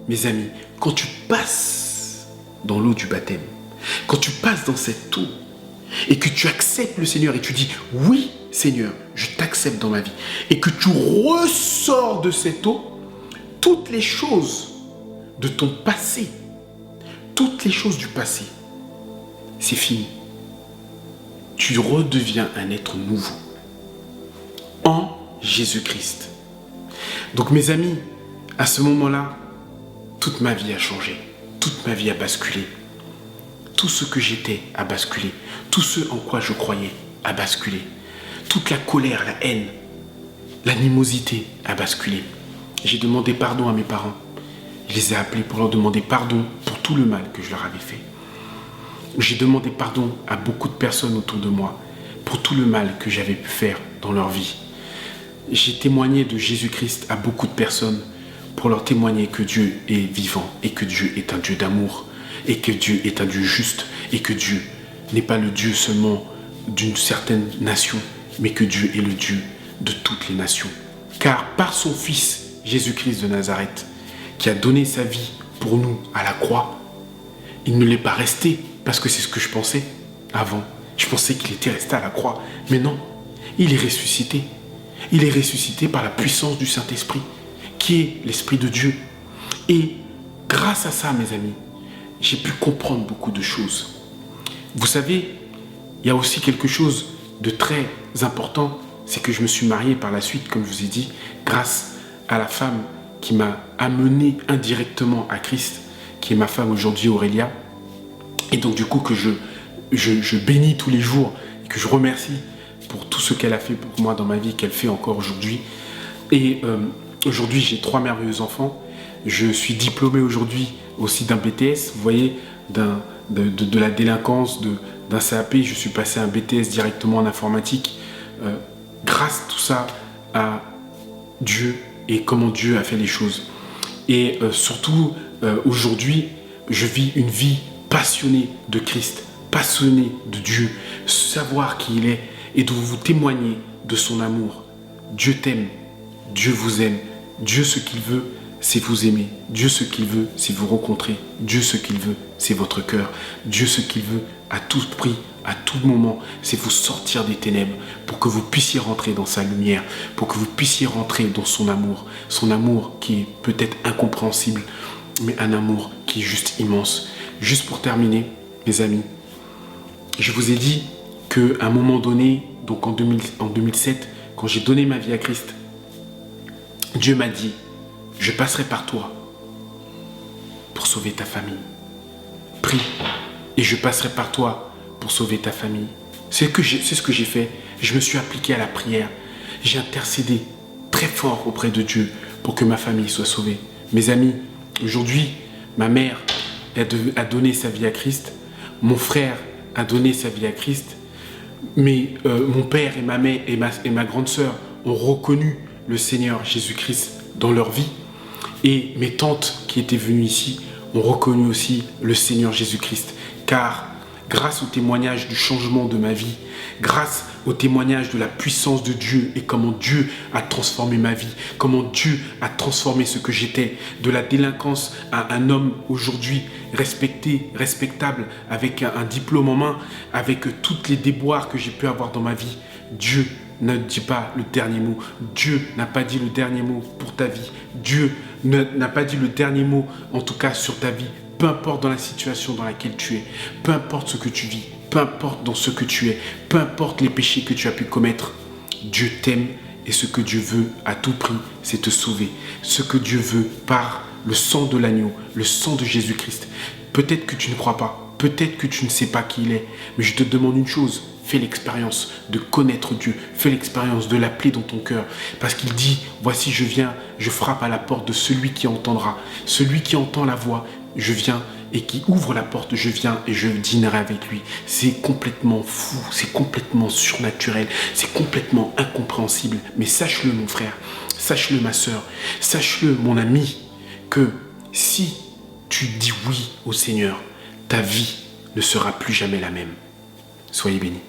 mes amis, quand tu passes dans l'eau du baptême, quand tu passes dans cette eau et que tu acceptes le Seigneur et tu dis « Oui, Seigneur, je t'accepte dans ma vie » et que tu ressors de cette eau, toutes les choses de ton passé, toutes les choses du passé, c'est fini. Tu redeviens un être nouveau en Jésus-Christ. Donc mes amis, à ce moment-là, toute ma vie a changé, toute ma vie a basculé. Tout ce que j'étais a basculé, tout ce en quoi je croyais a basculé. Toute la colère, la haine, l'animosité a basculé. J'ai demandé pardon à mes parents. Je les ai appelés pour leur demander pardon pour tout le mal que je leur avais fait. J'ai demandé pardon à beaucoup de personnes autour de moi pour tout le mal que j'avais pu faire dans leur vie. J'ai témoigné de Jésus-Christ à beaucoup de personnes pour leur témoigner que Dieu est vivant et que Dieu est un Dieu d'amour et que Dieu est un Dieu juste et que Dieu n'est pas le Dieu seulement d'une certaine nation, mais que Dieu est le Dieu de toutes les nations. Car par son Fils, Jésus-Christ de Nazareth, qui a donné sa vie pour nous à la croix, il ne l'est pas resté, parce que c'est ce que je pensais avant. Je pensais qu'il était resté à la croix, mais non, il est ressuscité. Il est ressuscité par la puissance du Saint-Esprit, qui est l'Esprit de Dieu. Et grâce à ça, mes amis, j'ai pu comprendre beaucoup de choses. Vous savez, il y a aussi quelque chose de très important, c'est que je me suis marié par la suite, comme je vous ai dit, grâce à la femme qui m'a amené indirectement à Christ, qui est ma femme aujourd'hui, Aurélia. Et donc du coup que je bénis tous les jours et que je remercie pour tout ce qu'elle a fait pour moi dans ma vie, qu'elle fait encore aujourd'hui. Et aujourd'hui, j'ai 3 merveilleux enfants. Je suis diplômé aujourd'hui aussi d'un BTS, vous voyez, de la délinquance, d'un CAP. Je suis passé à un BTS directement en informatique. Grâce tout ça à Dieu et comment Dieu a fait les choses. Et surtout, aujourd'hui, je vis une vie passionnée de Christ, passionnée de Dieu, savoir qui il est et de vous témoigner de son amour. Dieu t'aime, Dieu vous aime, Dieu ce qu'il veut, c'est vous aimer. Dieu ce qu'il veut, c'est vous rencontrer. Dieu ce qu'il veut, c'est votre cœur. Dieu ce qu'il veut, à tout prix, à tout moment, c'est vous sortir des ténèbres pour que vous puissiez rentrer dans sa lumière, pour que vous puissiez rentrer dans son amour qui est peut-être incompréhensible, mais un amour qui est juste immense. Juste pour terminer, mes amis, je vous ai dit qu'à un moment donné, donc en 2007, quand j'ai donné ma vie à Christ, Dieu m'a dit, je passerai par toi pour sauver ta famille. Prie et je passerai par toi pour sauver ta famille. C'est ce que j'ai fait. Je me suis appliqué à la prière. J'ai intercédé très fort auprès de Dieu pour que ma famille soit sauvée. Mes amis, aujourd'hui, ma mère, a donné sa vie à Christ. Mon frère a donné sa vie à Christ. Mais mon père et ma mère et ma grande sœur ont reconnu le Seigneur Jésus-Christ dans leur vie. Et mes tantes qui étaient venues ici ont reconnu aussi le Seigneur Jésus-Christ. Car grâce au témoignage du changement de ma vie, grâce au témoignage de la puissance de Dieu et comment Dieu a transformé ma vie, comment Dieu a transformé ce que j'étais, de la délinquance à un homme aujourd'hui respecté, respectable, avec un diplôme en main, avec toutes les déboires que j'ai pu avoir dans ma vie, Dieu ne dit pas le dernier mot. Dieu n'a pas dit le dernier mot pour ta vie. Dieu n'a pas dit le dernier mot, en tout cas sur ta vie. Peu importe dans la situation dans laquelle tu es, peu importe ce que tu vis, peu importe dans ce que tu es, peu importe les péchés que tu as pu commettre, Dieu t'aime et ce que Dieu veut à tout prix, c'est te sauver. Ce que Dieu veut par le sang de l'agneau, le sang de Jésus-Christ. Peut-être que tu ne crois pas, peut-être que tu ne sais pas qui il est, mais je te demande une chose. Fais l'expérience de connaître Dieu. Fais l'expérience de l'appeler dans ton cœur. Parce qu'il dit, voici je viens, je frappe à la porte de celui qui entendra. Celui qui entend la voix, je viens, et qui ouvre la porte, je viens et je dînerai avec lui. C'est complètement fou, c'est complètement surnaturel, c'est complètement incompréhensible. Mais sache-le mon frère, sache-le ma soeur, sache-le mon ami, que si tu dis oui au Seigneur, ta vie ne sera plus jamais la même. Soyez bénis.